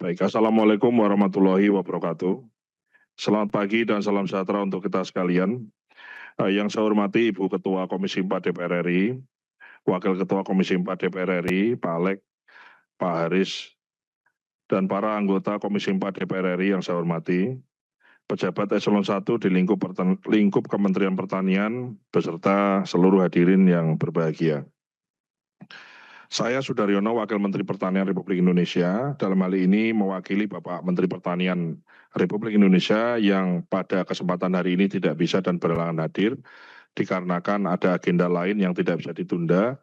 Baik, Assalamualaikum warahmatullahi wabarakatuh. Selamat pagi dan salam sejahtera untuk kita sekalian. Yang saya hormati Ibu Ketua Komisi 4 DPR RI, Wakil Ketua Komisi 4 DPR RI, Pak Alek, Pak Haris, dan para anggota Komisi 4 DPR RI yang saya hormati, pejabat eselon 1 di lingkup Kementerian Pertanian, beserta seluruh hadirin yang berbahagia. Saya Sudaryono, Wakil Menteri Pertanian Republik Indonesia, dalam hal ini mewakili Bapak Menteri Pertanian Republik Indonesia yang pada kesempatan hari ini tidak bisa dan berhalangan hadir, dikarenakan ada agenda lain yang tidak bisa ditunda,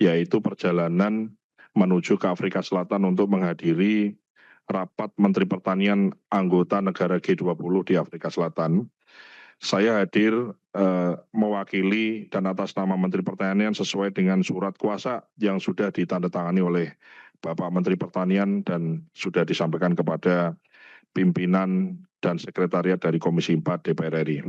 yaitu perjalanan menuju ke Afrika Selatan untuk menghadiri rapat Menteri Pertanian anggota negara G20 di Afrika Selatan. Saya hadir mewakili dan atas nama Menteri Pertanian sesuai dengan surat kuasa yang sudah ditandatangani oleh Bapak Menteri Pertanian dan sudah disampaikan kepada pimpinan dan sekretariat dari Komisi 4 DPR RI.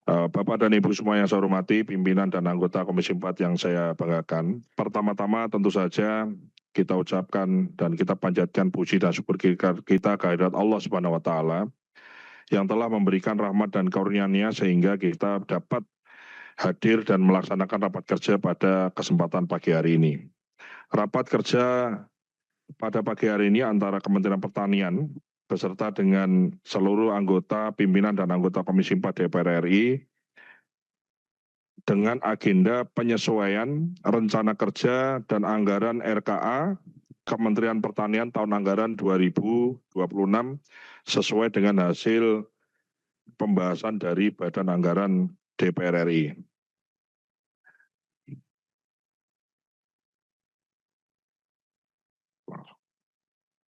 Bapak dan Ibu semua yang saya hormati, pimpinan dan anggota Komisi 4 yang saya banggakan. Pertama-tama tentu saja kita ucapkan dan kita panjatkan puji dan syukur kita kehadirat Allah Subhanahu wa Ta'ala yang telah memberikan rahmat dan karunia-Nya sehingga kita dapat hadir dan melaksanakan rapat kerja pada kesempatan pagi hari ini. Rapat kerja pada pagi hari ini antara Kementerian Pertanian beserta dengan seluruh anggota, pimpinan dan anggota Komisi 4 DPR RI dengan agenda penyesuaian rencana kerja dan anggaran RKA Kementerian Pertanian tahun anggaran 2026 sesuai dengan hasil pembahasan dari Badan Anggaran DPR RI.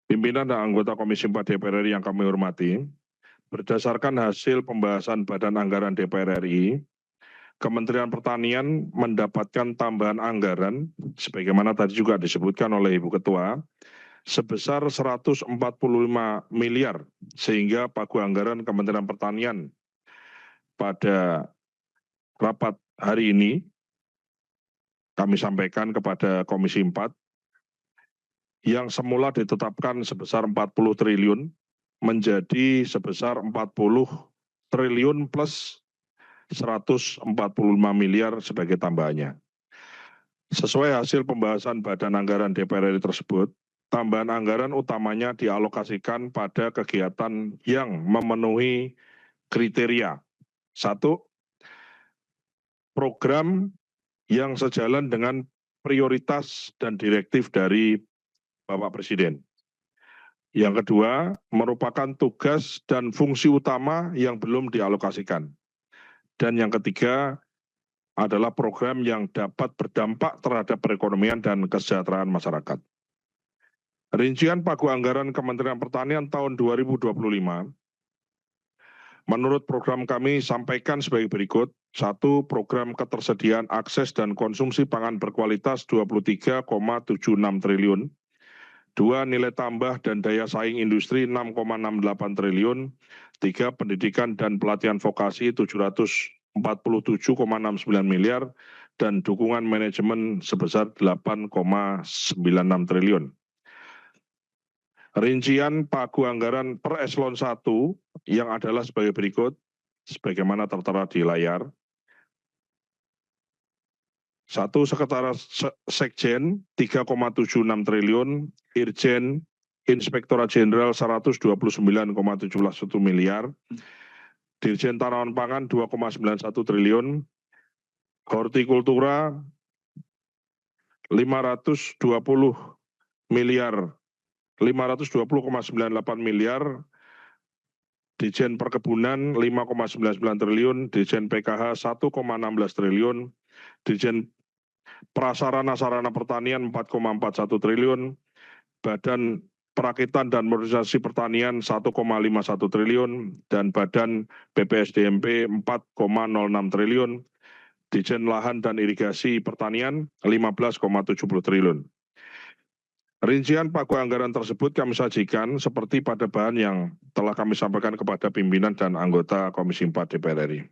Pimpinan dan anggota Komisi 4 DPR RI yang kami hormati, berdasarkan hasil pembahasan Badan Anggaran DPR RI, Kementerian Pertanian mendapatkan tambahan anggaran, sebagaimana tadi juga disebutkan oleh Ibu Ketua, sebesar 145 miliar, sehingga pagu anggaran Kementerian Pertanian pada rapat hari ini kami sampaikan kepada Komisi 4 yang semula ditetapkan sebesar 40 triliun menjadi sebesar 40 triliun plus 145 miliar sebagai tambahannya. Sesuai hasil pembahasan Badan Anggaran DPR RI tersebut, tambahan anggaran utamanya dialokasikan pada kegiatan yang memenuhi kriteria. 1, program yang sejalan dengan prioritas dan direktif dari Bapak Presiden. Yang kedua, merupakan tugas dan fungsi utama yang belum dialokasikan. Dan yang ketiga adalah program yang dapat berdampak terhadap perekonomian dan kesejahteraan masyarakat. Rincian pagu anggaran Kementerian Pertanian tahun 2025, menurut program kami sampaikan sebagai berikut. 1, program ketersediaan akses dan konsumsi pangan berkualitas 23,76 triliun. 2, nilai tambah dan daya saing industri 6,68 triliun. 3, pendidikan dan pelatihan vokasi 747,69 miliar dan dukungan manajemen sebesar 8,96 triliun. Rincian pagu anggaran per eselon 1 yang adalah sebagai berikut, sebagaimana tertera di layar. 1, Sekretaris Sekjen 3,76 triliun, Irjen Inspektorat Jenderal 129,17 miliar, Dirjen Tanaman Pangan 2,91 triliun, Hortikultura 520,98 miliar, Dirjen Perkebunan 5,99 triliun, Dirjen PKH 1,16 triliun, Dirjen Prasarana-sarana pertanian 4,41 triliun, Badan Perakitan dan Modernisasi Pertanian 1,51 triliun, dan Badan BPSDMP 4,06 triliun, Dirjen Lahan dan Irigasi Pertanian 15,70 triliun. Rincian pagu anggaran tersebut kami sajikan seperti pada bahan yang telah kami sampaikan kepada pimpinan dan anggota Komisi 4 DPR RI.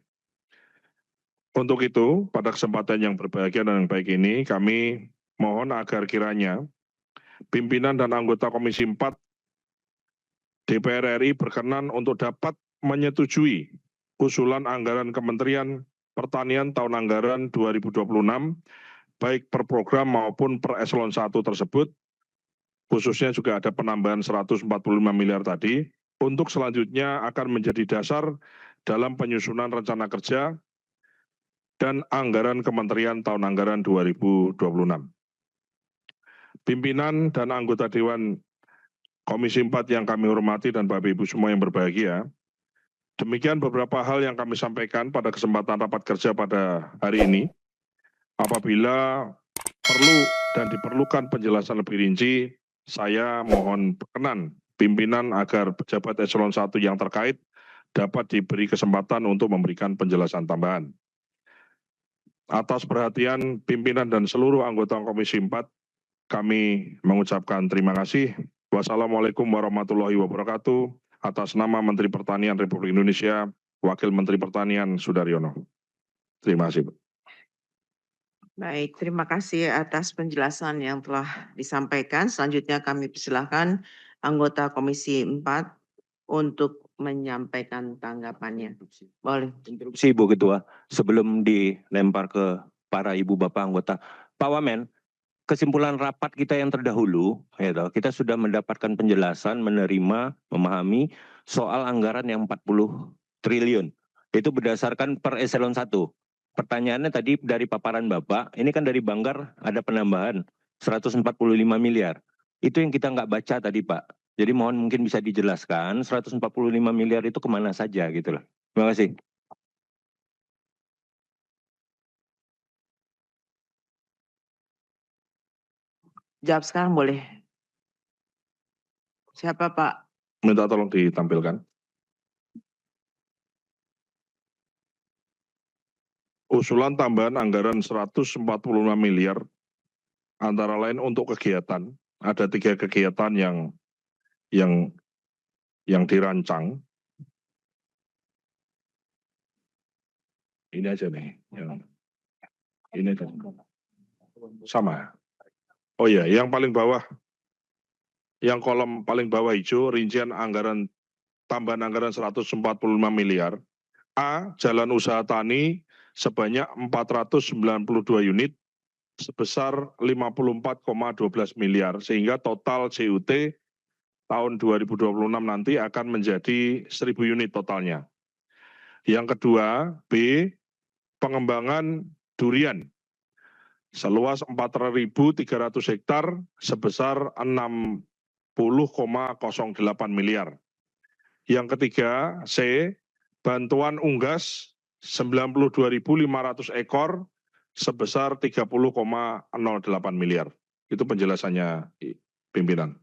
Untuk itu, pada kesempatan yang berbahagia dan yang baik ini, kami mohon agar kiranya pimpinan dan anggota Komisi 4 DPR RI berkenan untuk dapat menyetujui usulan anggaran Kementerian Pertanian tahun anggaran 2026, baik per program maupun per eselon 1 tersebut, khususnya juga ada penambahan 145 miliar tadi, untuk selanjutnya akan menjadi dasar dalam penyusunan rencana kerja dan anggaran Kementerian tahun anggaran 2026. Pimpinan dan anggota Dewan Komisi 4 yang kami hormati dan Bapak Ibu semua yang berbahagia, demikian beberapa hal yang kami sampaikan pada kesempatan rapat kerja pada hari ini. Apabila perlu dan diperlukan penjelasan lebih rinci, saya mohon berkenan pimpinan agar pejabat eselon 1 yang terkait dapat diberi kesempatan untuk memberikan penjelasan tambahan. Atas perhatian pimpinan dan seluruh anggota Komisi 4, kami mengucapkan terima kasih. Wassalamualaikum warahmatullahi wabarakatuh. Atas nama Menteri Pertanian Republik Indonesia, Wakil Menteri Pertanian Sudaryono. Terima kasih. Baik, terima kasih atas penjelasan yang telah disampaikan. Selanjutnya kami persilahkan anggota Komisi 4 untuk menyampaikan tanggapannya. Boleh. Interupsi Ibu Ketua, sebelum dilempar ke para Ibu Bapak anggota. Pak Wamen, kesimpulan rapat kita yang terdahulu, kita sudah mendapatkan penjelasan, menerima, memahami soal anggaran yang 40 triliun. Itu berdasarkan per eselon 1. Pertanyaannya tadi dari paparan Bapak, ini kan dari Banggar ada penambahan 145 miliar. Itu yang kita nggak baca tadi Pak. Jadi mohon mungkin bisa dijelaskan 145 miliar itu kemana saja gitu loh. Terima kasih. Jawab sekarang boleh. Siapa Pak? Minta tolong ditampilkan. Usulan tambahan anggaran 145 miliar, antara lain untuk kegiatan. Ada 3 kegiatan yang dirancang. Ini aja nih. Ini aja. Sama. Oh ya, yang paling bawah, yang kolom paling bawah hijau, rincian anggaran tambahan anggaran 145 miliar. A, jalan usaha tani sebanyak 492 unit sebesar 54,12 miliar, sehingga total CUT tahun 2026 nanti akan menjadi 1.000 unit totalnya. Yang kedua, B, pengembangan durian seluas 4.300 hektar sebesar 60,08 miliar. Yang ketiga, C, bantuan unggas 92.500 ekor sebesar 30,08 miliar. Itu penjelasannya pimpinan.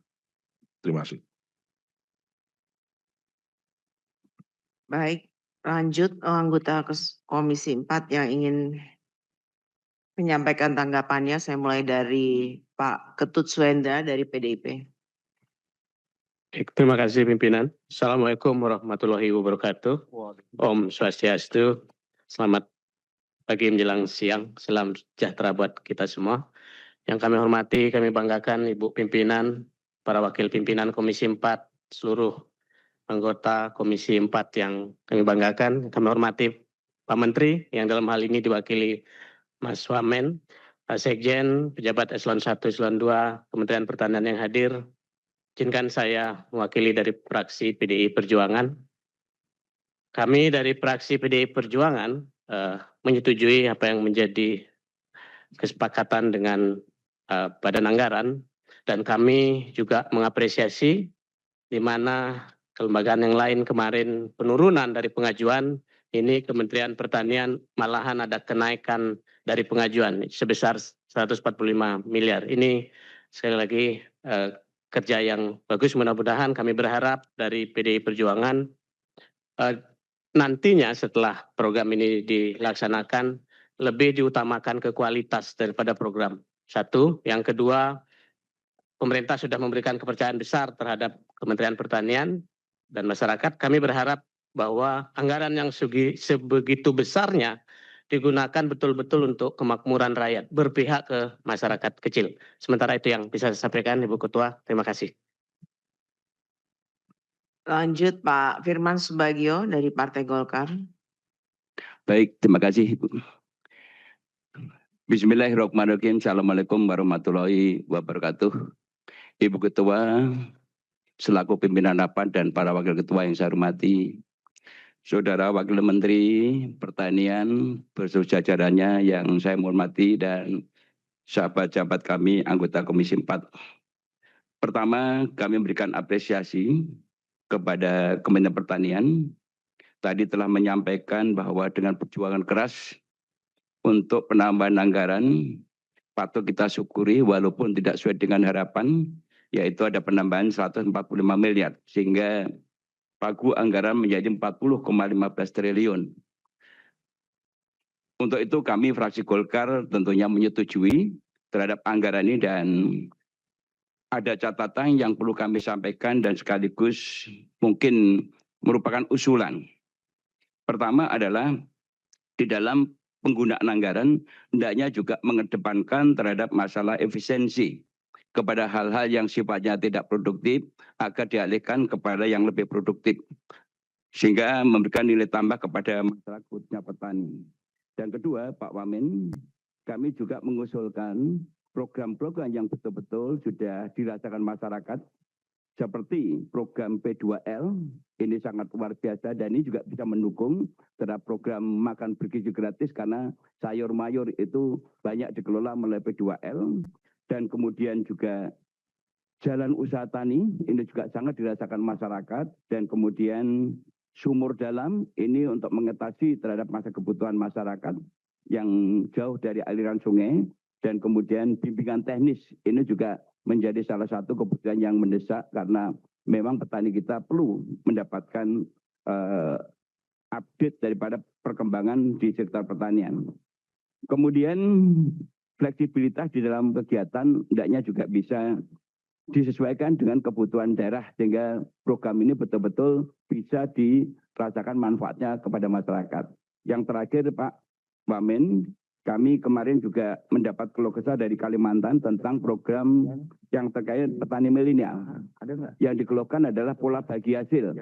Terima kasih. Baik, lanjut anggota Komisi 4 yang ingin menyampaikan tanggapannya. Saya mulai dari Pak Ketut Suendra dari PDIP. Terima kasih pimpinan. Assalamualaikum warahmatullahi wabarakatuh. Om Swastiastu. Selamat pagi menjelang siang. Salam sejahtera buat kita semua. Yang kami hormati, kami banggakan Ibu Pimpinan, para wakil pimpinan Komisi 4, seluruh anggota Komisi 4 yang kami banggakan. Kami hormati Pak Menteri yang dalam hal ini diwakili Mas Wamen, Pak Sekjen, pejabat eselon 1, eselon 2, Kementerian Pertanian yang hadir. Izinkan saya mewakili dari fraksi PDI Perjuangan. Kami dari fraksi PDI Perjuangan menyetujui apa yang menjadi kesepakatan dengan Badan Anggaran, dan kami juga mengapresiasi di mana kelembagaan yang lain kemarin penurunan dari pengajuan, ini Kementerian Pertanian malahan ada kenaikan dari pengajuan sebesar 145 miliar. Ini sekali lagi kerja yang bagus, mudah-mudahan kami berharap dari PDI Perjuangan nantinya setelah program ini dilaksanakan lebih diutamakan ke kualitas daripada program. Satu, yang kedua, pemerintah sudah memberikan kepercayaan besar terhadap Kementerian Pertanian dan masyarakat. Kami berharap bahwa anggaran yang sebegitu besarnya digunakan betul-betul untuk kemakmuran rakyat, berpihak ke masyarakat kecil. Sementara itu yang bisa saya sampaikan, Ibu Ketua. Terima kasih. Lanjut Pak Firman Subagio dari Partai Golkar. Baik, terima kasih Ibu. Bismillahirrahmanirrahim. Assalamualaikum warahmatullahi wabarakatuh. Ibu Ketua, selaku pimpinan rapat dan para wakil ketua yang saya hormati, Saudara Wakil Menteri Pertanian beserta jajarannya yang saya hormati dan sahabat-sahabat kami anggota Komisi 4. Pertama, kami memberikan apresiasi kepada Kementerian Pertanian. Tadi telah menyampaikan bahwa dengan perjuangan keras untuk penambahan anggaran patut kita syukuri walaupun tidak sesuai dengan harapan, yaitu ada penambahan 145 miliar sehingga pagu anggaran menjadi 40,15 triliun. Untuk itu kami fraksi Golkar tentunya menyetujui terhadap anggaran ini dan ada catatan yang perlu kami sampaikan dan sekaligus mungkin merupakan usulan. Pertama adalah di dalam penggunaan anggaran hendaknya juga mengedepankan terhadap masalah efisiensi kepada hal-hal yang sifatnya tidak produktif agar dialihkan kepada yang lebih produktif sehingga memberikan nilai tambah kepada masyarakat khususnya petani. Dan kedua, Pak Wamen, kami juga mengusulkan program-program yang betul-betul sudah dirasakan masyarakat seperti program P2L, ini sangat luar biasa dan ini juga bisa mendukung terhadap program makan bergizi gratis karena sayur mayur itu banyak dikelola melalui P2L dan kemudian juga jalan usaha tani ini juga sangat dirasakan masyarakat dan kemudian sumur dalam ini untuk mengatasi terhadap masa kebutuhan masyarakat yang jauh dari aliran sungai dan kemudian bimbingan teknis ini juga menjadi salah satu kebutuhan yang mendesak karena memang petani kita perlu mendapatkan update daripada perkembangan di sektor pertanian. Kemudian fleksibilitas di dalam kegiatan hendaknya juga bisa disesuaikan dengan kebutuhan daerah sehingga program ini betul-betul bisa dirasakan manfaatnya kepada masyarakat. Yang terakhir Pak Wamen, kami kemarin juga mendapat keluh kesah dari Kalimantan tentang program yang terkait petani milenial. Yang dikeluhkan adalah pola bagi hasil.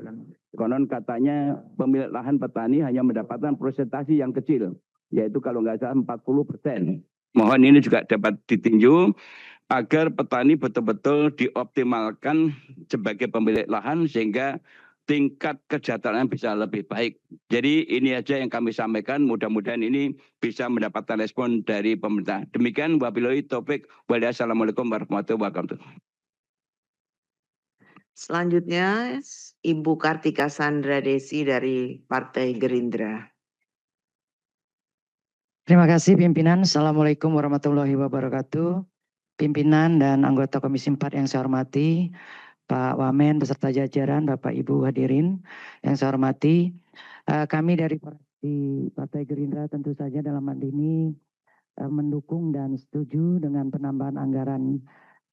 Konon katanya pemilik lahan petani hanya mendapatkan persentase yang kecil, yaitu kalau nggak salah 40%. Mohon ini juga dapat ditinjau agar petani betul-betul dioptimalkan sebagai pemilik lahan sehingga tingkat kesejahteraan bisa lebih baik. Jadi ini aja yang kami sampaikan, mudah-mudahan ini bisa mendapatkan respon dari pemerintah. Demikian wabillahi taufik wassalamualaikum warahmatullahi wabarakatuh. Selanjutnya Ibu Kartika Sandra Desi dari Partai Gerindra. Terima kasih pimpinan. Assalamualaikum warahmatullahi wabarakatuh. Pimpinan dan anggota Komisi 4 yang saya hormati, Pak Wamen beserta jajaran, Bapak Ibu hadirin yang saya hormati, kami dari Partai Gerindra tentu saja dalam hal ini mendukung dan setuju dengan penambahan anggaran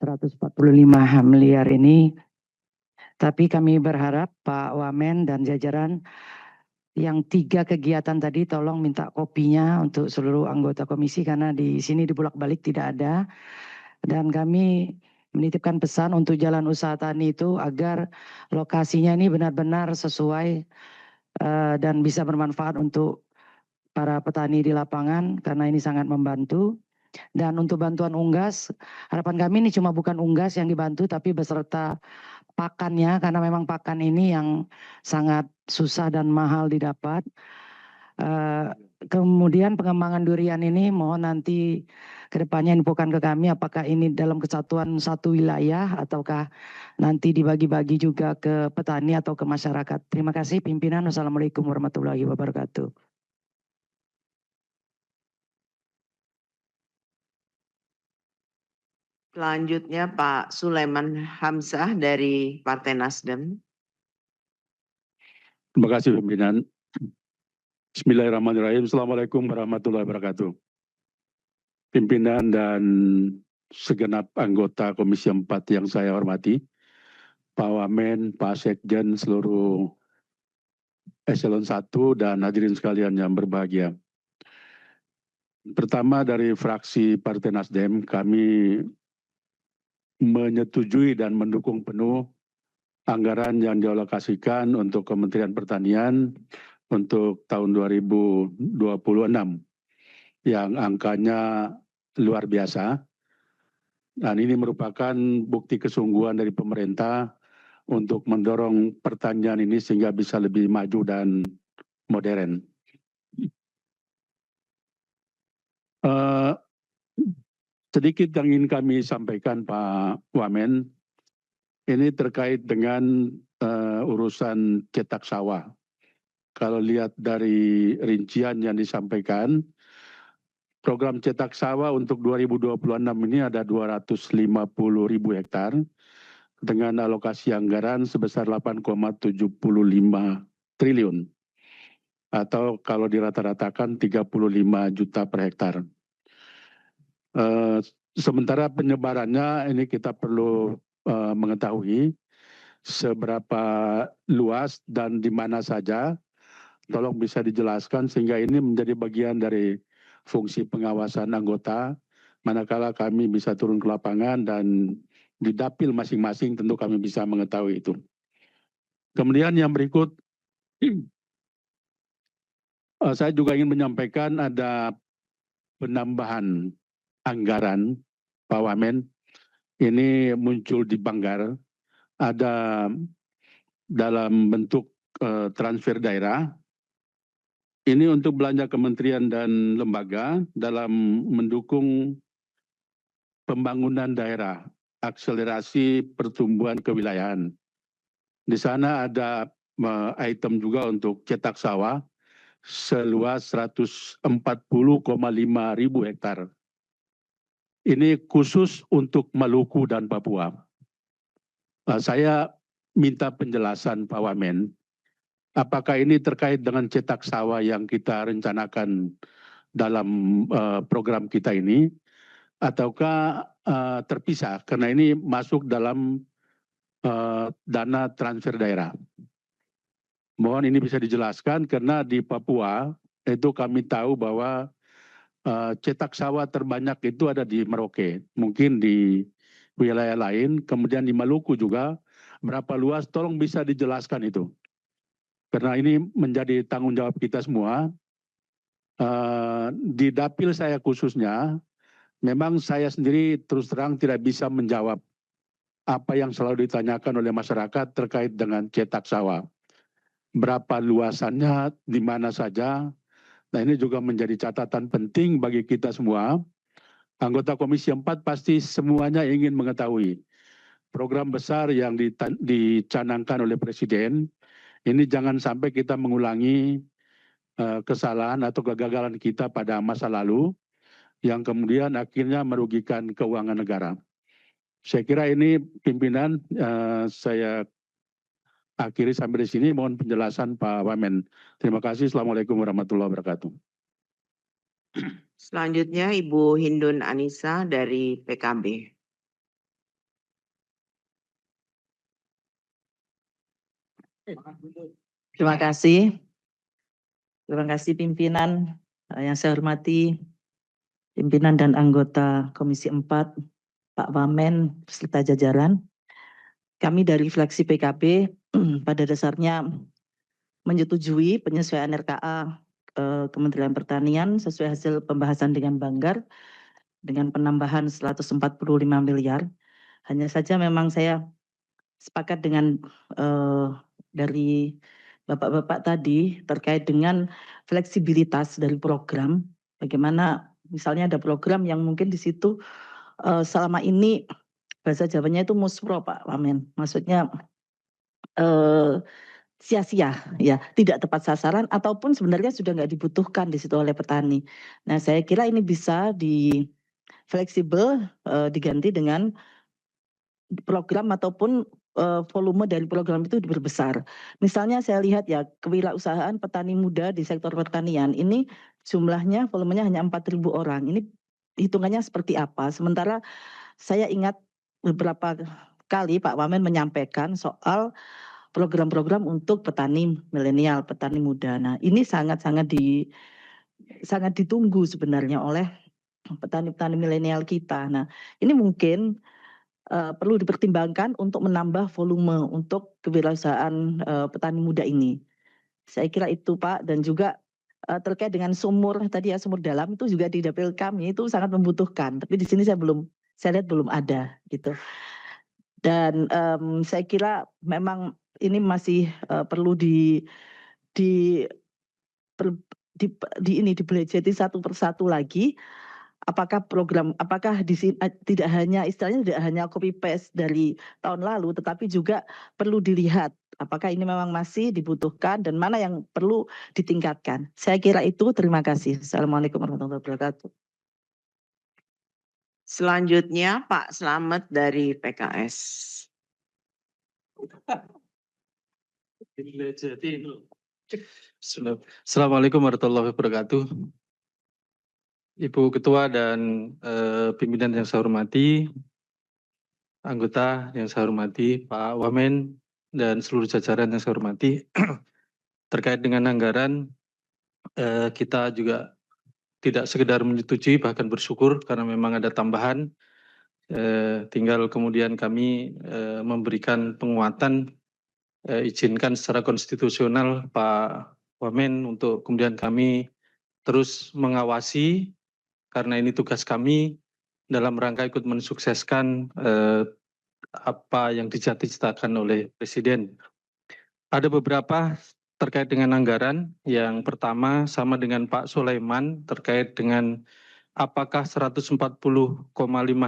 145 miliar ini. Tapi kami berharap Pak Wamen dan jajaran yang 3 kegiatan tadi tolong minta kopinya untuk seluruh anggota komisi karena di sini dibolak-balik tidak ada. Dan kami menitipkan pesan untuk jalan usaha tani itu agar lokasinya ini benar-benar sesuai dan bisa bermanfaat untuk para petani di lapangan karena ini sangat membantu. Dan untuk bantuan unggas, harapan kami ini cuma bukan unggas yang dibantu tapi beserta pakannya karena memang pakan ini yang sangat susah dan mahal didapat. Kemudian pengembangan durian ini mohon nanti kedepannya infokan ke kami apakah ini dalam kesatuan satu wilayah ataukah nanti dibagi-bagi juga ke petani atau ke masyarakat. Terima kasih pimpinan. Wassalamualaikum warahmatullahi wabarakatuh. Selanjutnya Pak Sulaiman Hamzah dari Partai Nasdem. Terima kasih pimpinan. Bismillahirrahmanirrahim. Assalamualaikum warahmatullahi wabarakatuh. Pimpinan dan segenap anggota Komisi 4 yang saya hormati, Pak Wamen, Pak Sekjen, seluruh Eselon 1 dan hadirin sekalian yang berbahagia. Pertama dari fraksi Partai Nasdem, kami menyetujui dan mendukung penuh anggaran yang dialokasikan untuk Kementerian Pertanian untuk tahun 2026 yang angkanya luar biasa. Dan ini merupakan bukti kesungguhan dari pemerintah untuk mendorong pertanian ini sehingga bisa lebih maju dan modern. Sedikit yang ingin kami sampaikan Pak Wamen, ini terkait dengan urusan cetak sawah. Kalau lihat dari rincian yang disampaikan, program cetak sawah untuk 2026 ini ada 250.000 hektar dengan alokasi anggaran sebesar 8,75 triliun atau kalau dirata-ratakan 35 juta per hektar. Sementara penyebarannya ini kita perlu mengetahui seberapa luas dan di mana saja. Tolong bisa dijelaskan sehingga ini menjadi bagian dari fungsi pengawasan anggota. Manakala kami bisa turun ke lapangan dan di dapil masing-masing tentu kami bisa mengetahui itu. Kemudian yang berikut, saya juga ingin menyampaikan ada penambahan anggaran Pak Wamen. Ini muncul di Banggar, ada dalam bentuk transfer daerah. Ini untuk belanja kementerian dan lembaga dalam mendukung pembangunan daerah, akselerasi pertumbuhan kewilayahan. Di sana ada item juga untuk cetak sawah seluas 140,5 ribu hektar. Ini khusus untuk Maluku dan Papua. Saya minta penjelasan Pak Wamen, apakah ini terkait dengan cetak sawah yang kita rencanakan dalam program kita ini, ataukah terpisah karena ini masuk dalam dana transfer daerah. Mohon ini bisa dijelaskan karena di Papua itu kami tahu bahwa cetak sawah terbanyak itu ada di Merauke, mungkin di wilayah lain, kemudian di Maluku juga. Berapa luas, tolong bisa dijelaskan itu. Karena ini menjadi tanggung jawab kita semua. Di dapil saya khususnya, memang saya sendiri terus terang tidak bisa menjawab apa yang selalu ditanyakan oleh masyarakat terkait dengan cetak sawah. Berapa luasannya, di mana saja. Nah ini juga menjadi catatan penting bagi kita semua. Anggota Komisi 4 pasti semuanya ingin mengetahui program besar yang dicanangkan oleh Presiden. Ini jangan sampai kita mengulangi kesalahan atau kegagalan kita pada masa lalu yang kemudian akhirnya merugikan keuangan negara. Saya kira ini pimpinan saya akhiri sampai di sini. Mohon penjelasan Pak Wamen. Terima kasih. Assalamualaikum warahmatullahi wabarakatuh. Selanjutnya Ibu Hindun Anissa dari PKB. Terima kasih. Terima kasih pimpinan yang saya hormati, pimpinan dan anggota Komisi 4, Pak Wamen, beserta jajaran. Kami dari fraksi PKB pada dasarnya menyetujui penyesuaian RKA Kementerian Pertanian sesuai hasil pembahasan dengan Banggar dengan penambahan 145 miliar. Hanya saja memang saya sepakat dengan dari Bapak-bapak tadi terkait dengan fleksibilitas dari program. Bagaimana misalnya ada program yang mungkin di situ selama ini bahasa Jawanya itu muspro Pak Wamen. Maksudnya sia-sia ya, tidak tepat sasaran ataupun sebenarnya sudah nggak dibutuhkan di situ oleh petani. Nah saya kira ini bisa fleksibel diganti dengan program ataupun volume dari program itu diperbesar. Misalnya saya lihat ya kewirausahaan petani muda di sektor pertanian ini jumlahnya volumenya hanya 4.000 orang. Ini hitungannya seperti apa? Sementara saya ingat beberapa kali Pak Wamen menyampaikan soal program-program untuk petani milenial, petani muda. Nah, ini sangat ditunggu sebenarnya oleh petani-petani milenial kita. Nah, ini mungkin perlu dipertimbangkan untuk menambah volume untuk kewirausahaan petani muda ini. Saya kira itu Pak, dan juga terkait dengan sumur tadi ya, sumur dalam itu juga di dapil kami itu sangat membutuhkan, tapi di sini saya lihat belum ada gitu. Dan saya kira memang ini masih perlu dibelajari satu persatu lagi. Apakah tidak hanya istilahnya tidak hanya copy paste dari tahun lalu, tetapi juga perlu dilihat apakah ini memang masih dibutuhkan dan mana yang perlu ditingkatkan. Saya kira itu. Terima kasih. Assalamualaikum warahmatullahi wabarakatuh. Selanjutnya Pak Slamet dari PKS. Assalamualaikum warahmatullahi wabarakatuh. Ibu Ketua dan pimpinan yang saya hormati, anggota yang saya hormati, Pak Wamen dan seluruh jajaran yang saya hormati, terkait dengan anggaran kita juga tidak sekedar menyetujui, bahkan bersyukur karena memang ada tambahan. Tinggal kemudian kami memberikan penguatan, izinkan secara konstitusional Pak Wamen untuk kemudian kami terus mengawasi, karena ini tugas kami dalam rangka ikut mensukseskan apa yang dicita-citakan oleh Presiden. Ada beberapa terkait dengan anggaran. Yang pertama sama dengan Pak Sulaiman terkait dengan apakah 140,5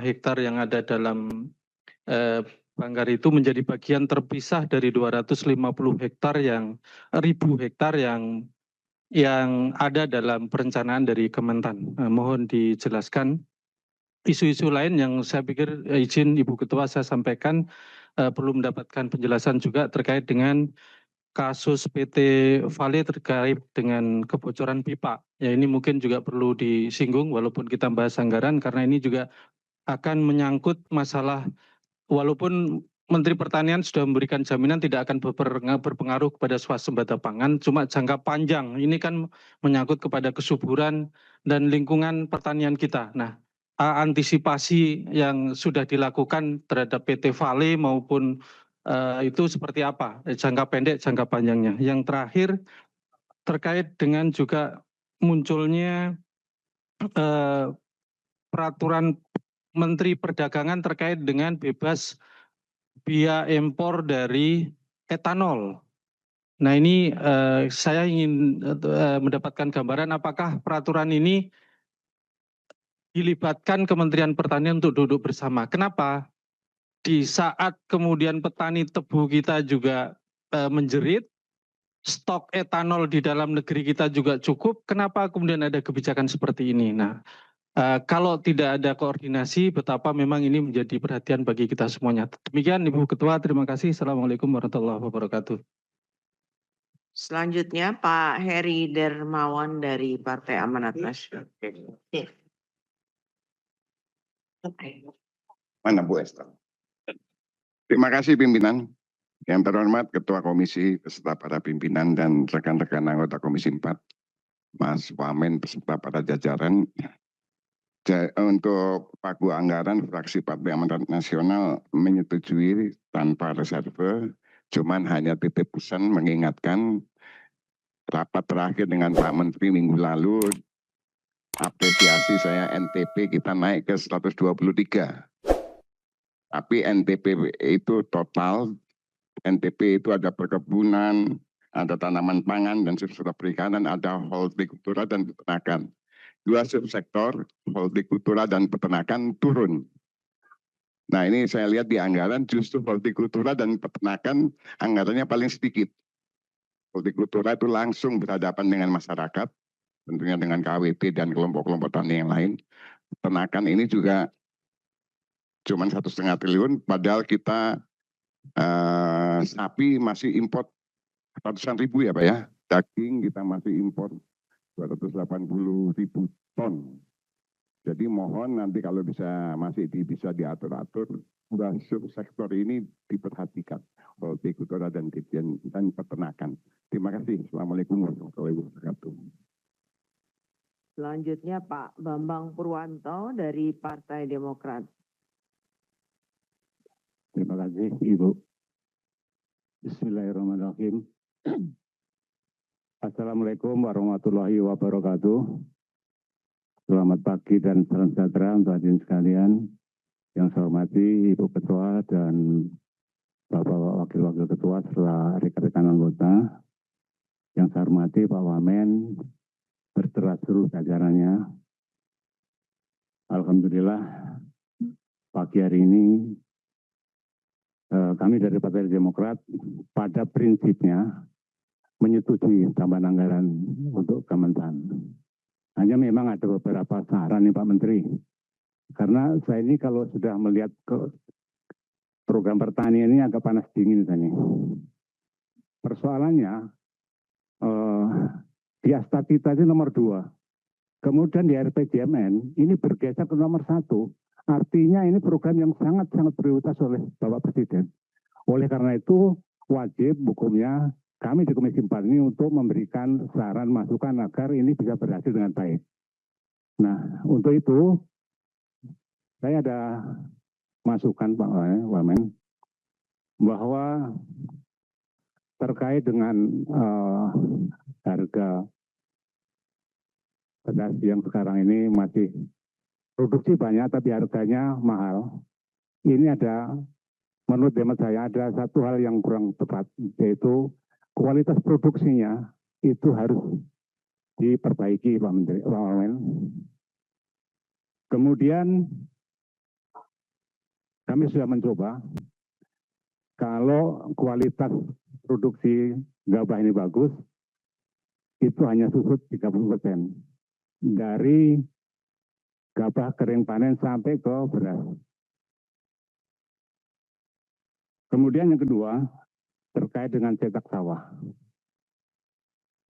hektar yang ada dalam Banggar itu menjadi bagian terpisah dari 250 hektar ribu hektar yang ada dalam perencanaan dari Kementan. Mohon dijelaskan. Isu-isu lain yang saya pikir izin Ibu Ketua saya sampaikan perlu mendapatkan penjelasan juga terkait dengan kasus PT Vale terkait dengan kebocoran pipa. Ya, ini mungkin juga perlu disinggung walaupun kita bahas anggaran, karena ini juga akan menyangkut masalah, walaupun Menteri Pertanian sudah memberikan jaminan tidak akan berpengaruh kepada swasembada pangan, cuma jangka panjang ini kan menyangkut kepada kesuburan dan lingkungan pertanian kita. Nah, antisipasi yang sudah dilakukan terhadap PT Vale maupun itu seperti apa, jangka pendek, jangka panjangnya. Yang terakhir terkait dengan juga munculnya peraturan Menteri Perdagangan terkait dengan bebas biaya impor dari etanol. Nah, ini saya ingin mendapatkan gambaran apakah peraturan ini dilibatkan Kementerian Pertanian untuk duduk bersama. Kenapa? Di saat kemudian petani tebu kita juga menjerit, stok etanol di dalam negeri kita juga cukup, kenapa kemudian ada kebijakan seperti ini? Nah, kalau tidak ada koordinasi, betapa memang ini menjadi perhatian bagi kita semuanya. Demikian Ibu Ketua, terima kasih. Assalamualaikum warahmatullahi wabarakatuh. Selanjutnya Pak Heri Dermawan dari Partai Amanat Nasional. Mana Bu Esther? Terima kasih pimpinan. Yang terhormat Ketua Komisi beserta para pimpinan dan rekan-rekan anggota Komisi 4, Mas Wamen beserta para jajaran. Untuk pagu anggaran fraksi Partai Amanat Nasional menyetujui tanpa reserve, cuman hanya titip pesan mengingatkan rapat terakhir dengan Pak Menteri minggu lalu, apresiasi saya NTP kita naik ke 123. Tapi NTP itu total, NTP itu ada perkebunan, ada tanaman pangan dan subsektor perikanan, ada hortikultura dan peternakan. Dua subsektor, hortikultura dan peternakan turun. Nah, ini saya lihat di anggaran justru hortikultura dan peternakan anggarannya paling sedikit. Hortikultura itu langsung berhadapan dengan masyarakat, tentunya dengan KWT dan kelompok-kelompok tani yang lain. Peternakan ini juga cuma 1,5 triliun, padahal kita sapi masih import ratusan ribu ya Pak ya. Daging kita masih import 280.000 ton. Jadi mohon nanti kalau masih bisa diatur-atur, sektor ini diperhatikan, hortikultura dan peternakan. Terima kasih. Assalamualaikum warahmatullahi wabarakatuh. Selanjutnya Pak Bambang Purwanto dari Partai Demokrat. kasih Ibu. Bismillahirrahmanirrahim. Assalamualaikum warahmatullahi wabarakatuh. Selamat pagi dan salam sejahtera untuk hadirin sekalian. Yang saya hormati Ibu Ketua dan Bapak Wakil-Wakil Ketua serta rekan-rekan anggota. Yang saya hormati Pak Wamen berserta seluruh jajarannya. Alhamdulillah pagi hari ini kami dari Partai Demokrat pada prinsipnya menyetujui tambahan anggaran untuk Kementan. Hanya memang ada beberapa saran nih Pak Menteri. Karena saya ini kalau sudah melihat ke program pertanian ini agak panas dingin saya. Persoalannya di Astatita itu nomor 2. Kemudian di RPJMN ini bergeser ke nomor 1. Artinya ini program yang sangat-sangat prioritas oleh Bapak Presiden. Oleh karena itu wajib hukumnya kami di Komisi 4 ini untuk memberikan saran masukan agar ini bisa berhasil dengan baik. Nah, untuk itu saya ada masukan Pak Wamen bahwa terkait dengan harga beras yang sekarang ini masih produksi banyak tapi harganya mahal. Ini ada, menurut hemat saya ada satu hal yang kurang tepat, yaitu kualitas produksinya itu harus diperbaiki Pak Menteri, Pak Wamen. Kemudian kami sudah mencoba kalau kualitas produksi gabah ini bagus, itu hanya susut 30% dari gabah kering panen sampai ke beras. Kemudian yang kedua, terkait dengan cetak sawah.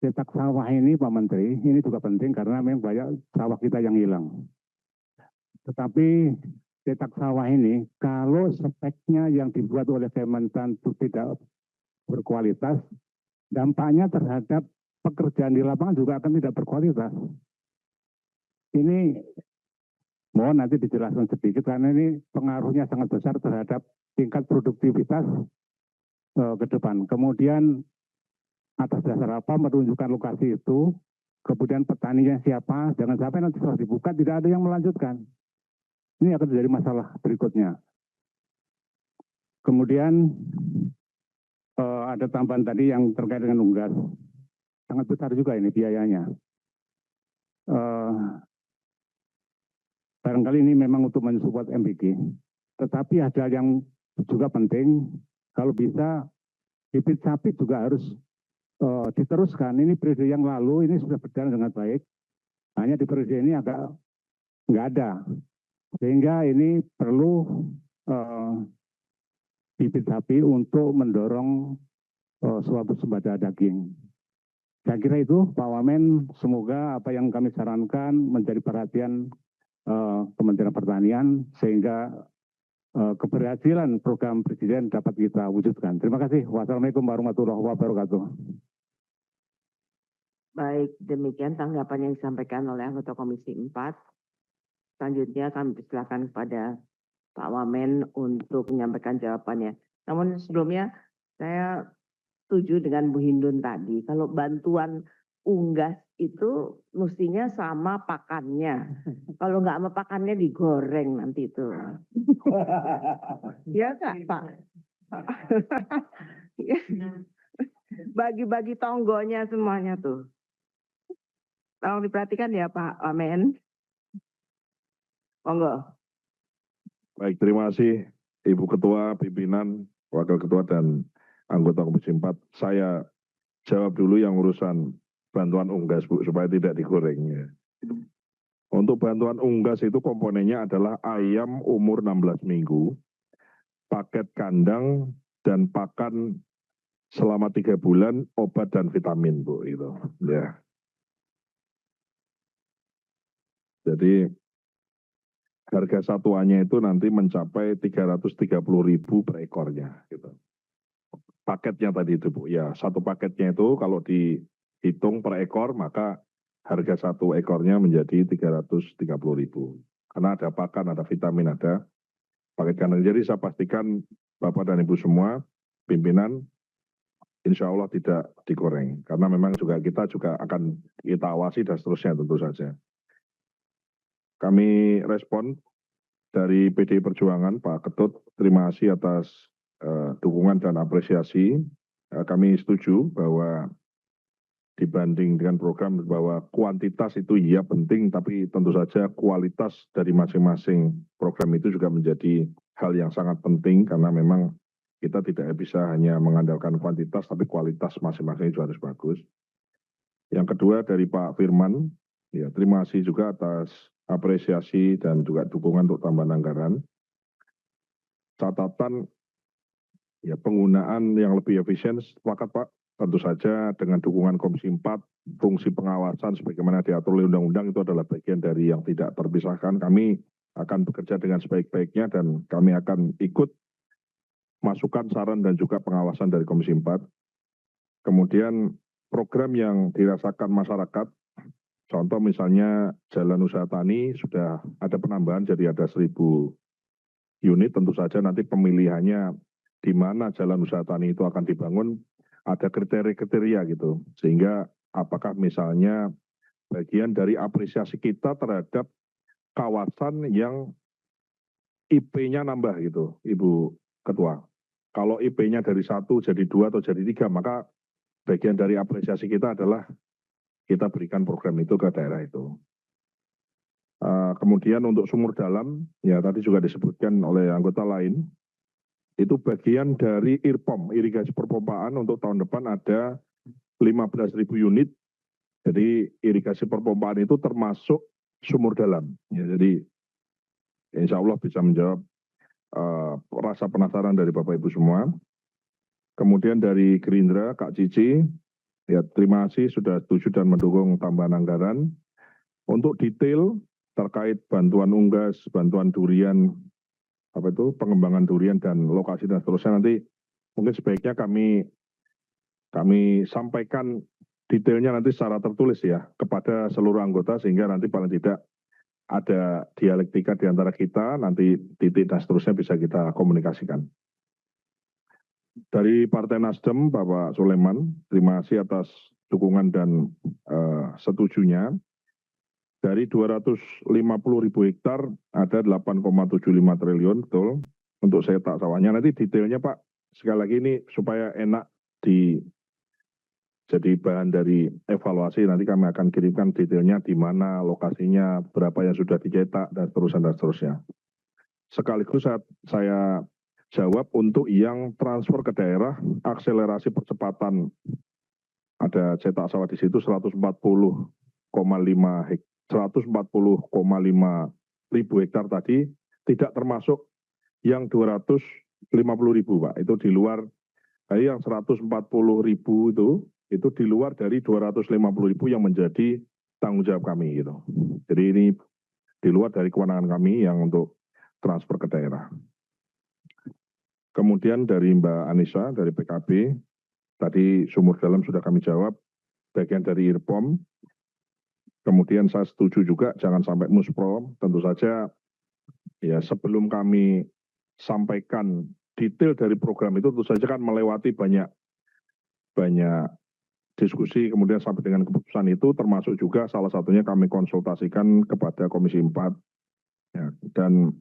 Cetak sawah ini Pak Menteri, ini juga penting karena memang banyak sawah kita yang hilang. Tetapi cetak sawah ini, kalau speknya yang dibuat oleh Kementan itu tidak berkualitas, dampaknya terhadap pekerjaan di lapangan juga akan tidak berkualitas. Ini mohon nanti dijelaskan sedikit karena ini pengaruhnya sangat besar terhadap tingkat produktivitas ke depan. Kemudian atas dasar apa menunjukkan lokasi itu, kemudian petaninya siapa, jangan sampai nanti setelah dibuka tidak ada yang melanjutkan. Ini akan menjadi masalah berikutnya. Kemudian ada tambahan tadi yang terkait dengan unggas. Sangat besar juga ini biayanya. Barangkali ini memang untuk mensupport MBG. Tetapi ada yang juga penting, kalau bisa bibit sapi juga harus diteruskan. Ini periode yang lalu ini sudah berjalan dengan baik. Hanya di periode ini agak nggak ada. Sehingga ini perlu bibit sapi untuk mendorong suatu sembada daging. Saya kira itu Pak Wamen, semoga apa yang kami sarankan menjadi perhatian Kementerian Pertanian sehingga keberhasilan program Presiden dapat kita wujudkan. Terima kasih. Wassalamualaikum warahmatullahi wabarakatuh. Baik, demikian tanggapan yang disampaikan oleh anggota Komisi 4. Selanjutnya kami persilakan kepada Pak Wamen untuk menyampaikan jawabannya. Namun sebelumnya saya setuju dengan Bu Hindun tadi. Kalau bantuan unggas itu mestinya sama pakannya. Kalau nggak sama pakannya digoreng nanti itu. Ya Kak, Pak. Bagi-bagi tonggonya semuanya tuh. Tolong diperhatikan ya Pak Wamen. Monggo. Baik, terima kasih Ibu Ketua, pimpinan, Wakil Ketua, dan anggota Komisi 4. Saya jawab dulu yang urusan bantuan unggas, Bu, supaya tidak digoreng. Ya. Untuk bantuan unggas itu komponennya adalah ayam umur 16 minggu, paket kandang, dan pakan selama 3 bulan, obat dan vitamin, Bu. Itu. Ya. Jadi harga satuannya itu nanti mencapai 330.000 per ekornya. Gitu. Paketnya tadi itu Bu, ya satu paketnya itu kalau dihitung per ekor maka harga satu ekornya menjadi 330.000. Karena ada pakan, ada vitamin, ada paket kandang. Jadi saya pastikan Bapak dan Ibu semua, pimpinan, insya Allah tidak digoreng. Karena memang kita juga akan kita awasi dan seterusnya tentu saja. Kami respon dari PDI Perjuangan, Pak Ketut, terima kasih atas dukungan dan apresiasi. Kami setuju bahwa dibanding dengan program bahwa kuantitas itu iya penting, tapi tentu saja kualitas dari masing-masing program itu juga menjadi hal yang sangat penting karena memang kita tidak bisa hanya mengandalkan kuantitas, tapi kualitas masing-masing juga harus bagus. Yang kedua dari Pak Firman, ya terima kasih juga atas apresiasi dan juga dukungan untuk tambahan anggaran. Catatan ya penggunaan yang lebih efisien, sepakat Pak. Tentu saja dengan dukungan Komisi 4, fungsi pengawasan sebagaimana diatur oleh undang-undang itu adalah bagian dari yang tidak terpisahkan. Kami akan bekerja dengan sebaik-baiknya dan kami akan ikut masukan, saran, dan juga pengawasan dari Komisi 4. Kemudian program yang dirasakan masyarakat, contoh misalnya Jalan Usaha Tani sudah ada penambahan jadi ada 1.000 unit, tentu saja nanti pemilihannya di mana Jalan Usaha Tani itu akan dibangun, ada kriteria-kriteria gitu, sehingga apakah misalnya bagian dari apresiasi kita terhadap kawasan yang IP-nya nambah gitu, Ibu Ketua. Kalau IP-nya dari 1 jadi 2 atau jadi 3, maka bagian dari apresiasi kita adalah kita berikan program itu ke daerah itu. Kemudian untuk sumur dalam, ya tadi juga disebutkan oleh anggota lain, itu bagian dari IRPOM, irigasi perpompaan untuk tahun depan ada 15.000 unit. Jadi irigasi perpompaan itu termasuk sumur dalam. Ya, jadi insya Allah bisa menjawab rasa penasaran dari Bapak Ibu semua. Kemudian dari Gerindra, Kak Cici, ya terima kasih sudah setuju dan mendukung tambahan anggaran. Untuk detail terkait bantuan unggas, bantuan durian, pengembangan durian dan lokasi dan seterusnya, nanti mungkin sebaiknya kami sampaikan detailnya nanti secara tertulis ya kepada seluruh anggota sehingga nanti paling tidak ada dialektika di antara kita, nanti titik dan seterusnya bisa kita komunikasikan. Dari Partai Nasdem, Bapak Sulaiman, terima kasih atas dukungan dan setujunya. Dari 250.000 hektar ada 8,75 triliun, betul. Untuk setak sawahnya, nanti detailnya Pak, sekali lagi ini supaya enak jadi bahan dari evaluasi, nanti kami akan kirimkan detailnya di mana lokasinya, berapa yang sudah dicetak, dan seterusnya. Sekaligus saya jawab untuk yang transfer ke daerah, akselerasi percepatan, ada cetak sawah di situ 140,5 ribu hektar tadi, tidak termasuk yang 250.000 Pak, itu di luar, yang 140.000 itu di luar dari 250.000 yang menjadi tanggung jawab kami gitu. Jadi ini di luar dari kewenangan kami yang untuk transfer ke daerah. Kemudian dari Mbak Anissa dari PKB, tadi sumur dalam sudah kami jawab, bagian dari IRPOM. Kemudian saya setuju juga jangan sampai muspro, tentu saja ya sebelum kami sampaikan detail dari program itu tentu saja kan melewati banyak diskusi kemudian sampai dengan keputusan itu, termasuk juga salah satunya kami konsultasikan kepada Komisi 4 ya, dan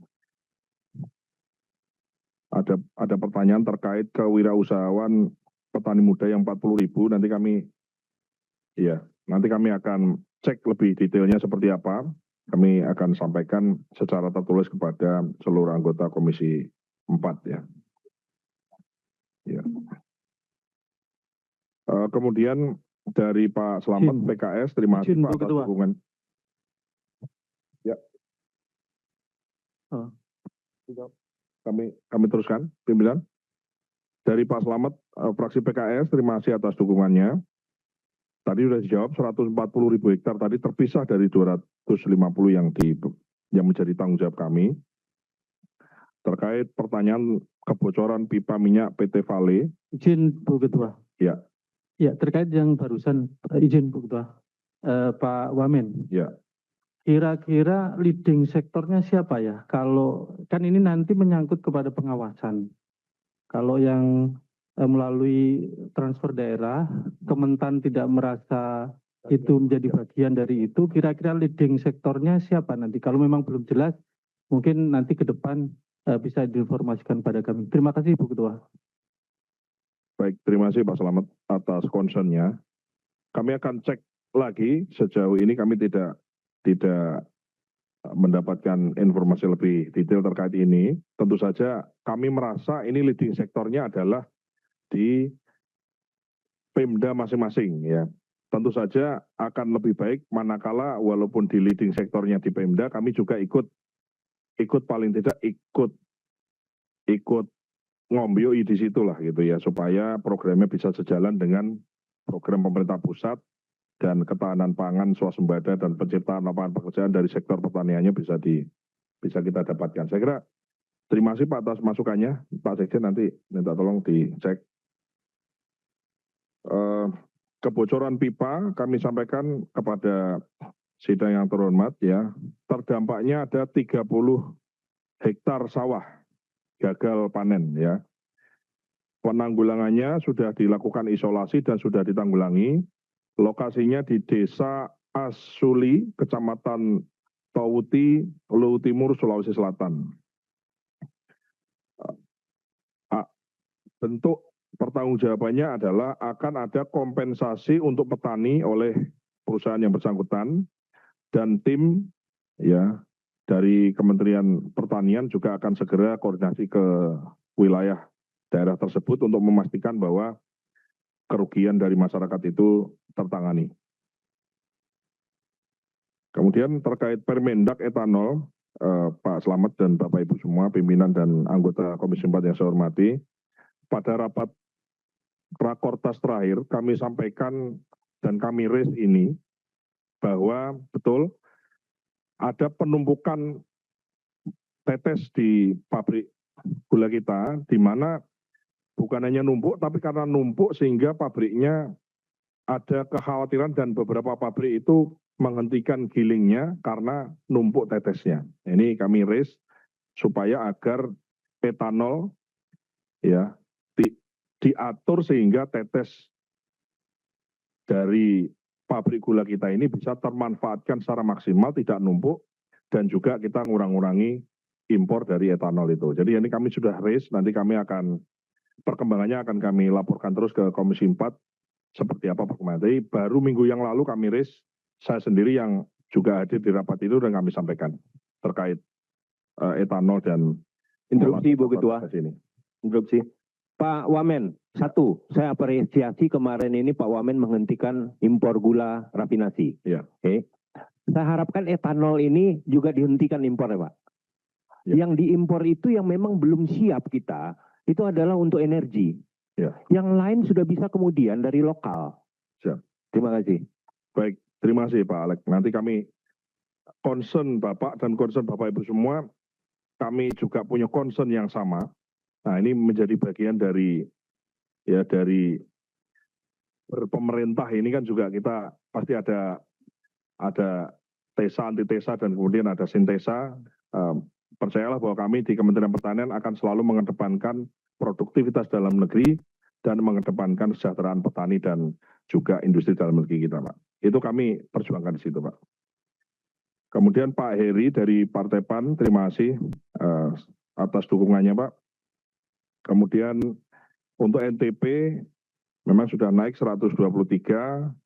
ada pertanyaan terkait kewirausahaan petani muda yang 40.000, nanti kami akan cek lebih detailnya seperti apa. Kami akan sampaikan secara tertulis kepada seluruh anggota Komisi 4 ya. Kemudian dari Pak Slamet PKS, terima kasih Pak atas dukungan. Ya. Kami teruskan, pimpinan. Dari Pak Slamet, fraksi PKS, terima kasih atas dukungannya. Tadi sudah dijawab 140.000 hektar tadi terpisah dari 250 yang menjadi tanggung jawab kami. Terkait pertanyaan kebocoran pipa minyak PT Vale. Izin Bu Ketua. Ya. Ya, terkait yang barusan, izin Bu Ketua. Pak Wamen. Ya. Kira-kira leading sektornya siapa ya? Kalau kan ini nanti menyangkut kepada pengawasan. Kalau yang melalui transfer daerah, Kementan tidak merasa itu menjadi bagian dari itu, kira-kira leading sektornya siapa nanti? Kalau memang belum jelas, mungkin nanti ke depan bisa diinformasikan pada kami. Terima kasih Ibu Ketua. Baik, terima kasih Pak Slamet atas concern-nya. Kami akan cek lagi, sejauh ini kami tidak mendapatkan informasi lebih detail terkait ini. Tentu saja kami merasa ini leading sektornya adalah di Pemda masing-masing ya. Tentu saja akan lebih baik manakala walaupun di leading sektornya di Pemda, kami juga ikut paling tidak ikut ngombyoi di situlah gitu ya, supaya programnya bisa sejalan dengan program pemerintah pusat dan ketahanan pangan, swasembada dan penciptaan lapangan pekerjaan dari sektor pertaniannya bisa kita dapatkan. Saya kira terima kasih Pak atas masukannya. Pak Sekjen nanti minta tolong dicek. Kebocoran pipa kami sampaikan kepada sidang yang terhormat ya. Terdampaknya ada 30 hektar sawah gagal panen ya. Penanggulangannya sudah dilakukan isolasi dan sudah ditanggulangi. Lokasinya di Desa Asuli, Kecamatan Towuti, Luwu Timur, Sulawesi Selatan. Bentuk pertanggungjawabannya adalah akan ada kompensasi untuk petani oleh perusahaan yang bersangkutan dan tim ya dari Kementerian Pertanian juga akan segera koordinasi ke wilayah daerah tersebut untuk memastikan bahwa kerugian dari masyarakat itu tertangani. Kemudian terkait Permendak etanol, Pak Slamet dan Bapak Ibu semua, pimpinan dan anggota Komisi 4 yang saya hormati, pada rapat Rakortas terakhir kami sampaikan dan kami raise ini bahwa betul ada penumpukan tetes di pabrik gula kita, di mana bukan hanya numpuk, tapi karena numpuk sehingga pabriknya ada kekhawatiran dan beberapa pabrik itu menghentikan gilingnya karena numpuk tetesnya. Ini kami raise supaya agar etanol ya diatur sehingga tetes dari pabrik gula kita ini bisa termanfaatkan secara maksimal, tidak numpuk, dan juga kita ngurangi impor dari etanol itu. Jadi ini kami sudah raise, nanti kami akan perkembangannya akan kami laporkan terus ke Komisi 4 seperti apa perkembangan. Jadi baru minggu yang lalu kami raise, saya sendiri yang juga hadir di rapat itu dan kami sampaikan terkait etanol dan interupsi Ibu Ketua. Interupsi. Pak Wamen, satu, saya apresiasi kemarin ini Pak Wamen menghentikan impor gula rafinasi. Ya. Oke. Saya harapkan etanol ini juga dihentikan impor ya Pak. Ya. Yang diimpor itu yang memang belum siap kita, itu adalah untuk energi. Ya. Yang lain sudah bisa kemudian dari lokal. Siap. Terima kasih. Baik, terima kasih Pak Alek. Nanti kami concern Bapak dan concern Bapak Ibu semua, kami juga punya concern yang sama. Nah ini menjadi bagian dari berpemerintah ini kan juga kita pasti ada tesa, antitesa, dan kemudian ada sintesa. Percayalah bahwa kami di Kementerian Pertanian akan selalu mengedepankan produktivitas dalam negeri dan mengedepankan kesejahteraan petani dan juga industri dalam negeri kita, Pak. Itu kami perjuangkan di situ, Pak. Kemudian Pak Heri dari Partai PAN, terima kasih atas dukungannya, Pak. Kemudian untuk NTP memang sudah naik 123,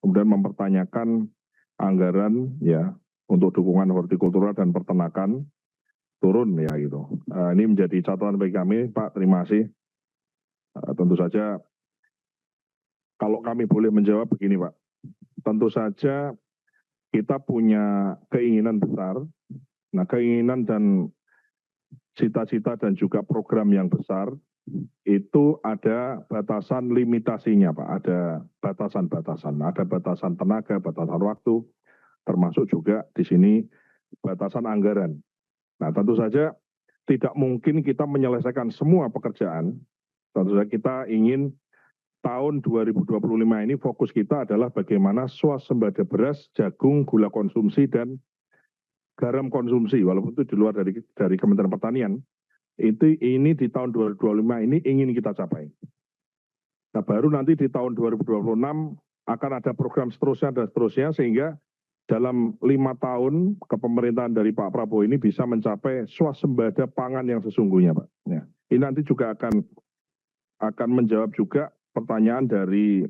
kemudian mempertanyakan anggaran ya untuk dukungan hortikultura dan peternakan turun ya gitu. Ini menjadi catatan bagi kami, Pak. Terima kasih. Tentu saja kalau kami boleh menjawab begini, Pak. Tentu saja kita punya keinginan besar. Nah, keinginan dan cita-cita dan juga program yang besar itu ada batasan limitasinya, Pak. Ada batasan-batasan. Ada batasan tenaga, batasan waktu, termasuk juga di sini batasan anggaran. Nah, tentu saja tidak mungkin kita menyelesaikan semua pekerjaan. Tentu saja kita ingin tahun 2025 ini fokus kita adalah bagaimana swasembada beras, jagung, gula konsumsi, dan garam konsumsi, walaupun itu di luar dari Kementerian Pertanian. Ini di tahun 2025 ini ingin kita capai. Nah, baru nanti di tahun 2026 akan ada program seterusnya dan seterusnya sehingga dalam 5 tahun kepemerintahan dari Pak Prabowo ini bisa mencapai swasembada pangan yang sesungguhnya, Pak. Ya. Ini nanti juga akan menjawab juga pertanyaan dari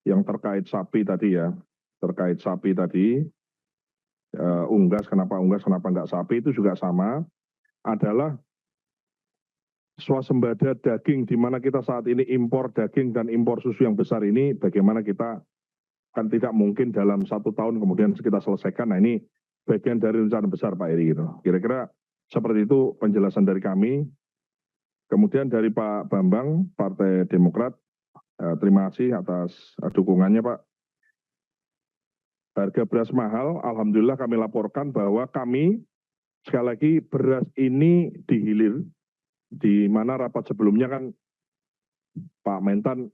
yang terkait sapi tadi ya, terkait sapi tadi, unggas kenapa enggak sapi itu juga sama, adalah swasembada daging di mana kita saat ini impor daging dan impor susu yang besar ini, bagaimana kita kan tidak mungkin dalam 1 tahun kemudian kita selesaikan. Nah ini bagian dari rencana besar Pak Eri gitu. Kira-kira seperti itu penjelasan dari kami. Kemudian dari Pak Bambang, Partai Demokrat, terima kasih atas dukungannya Pak. Harga beras mahal, alhamdulillah kami laporkan bahwa kami, sekali lagi beras ini dihilir, di mana rapat sebelumnya kan Pak Mentan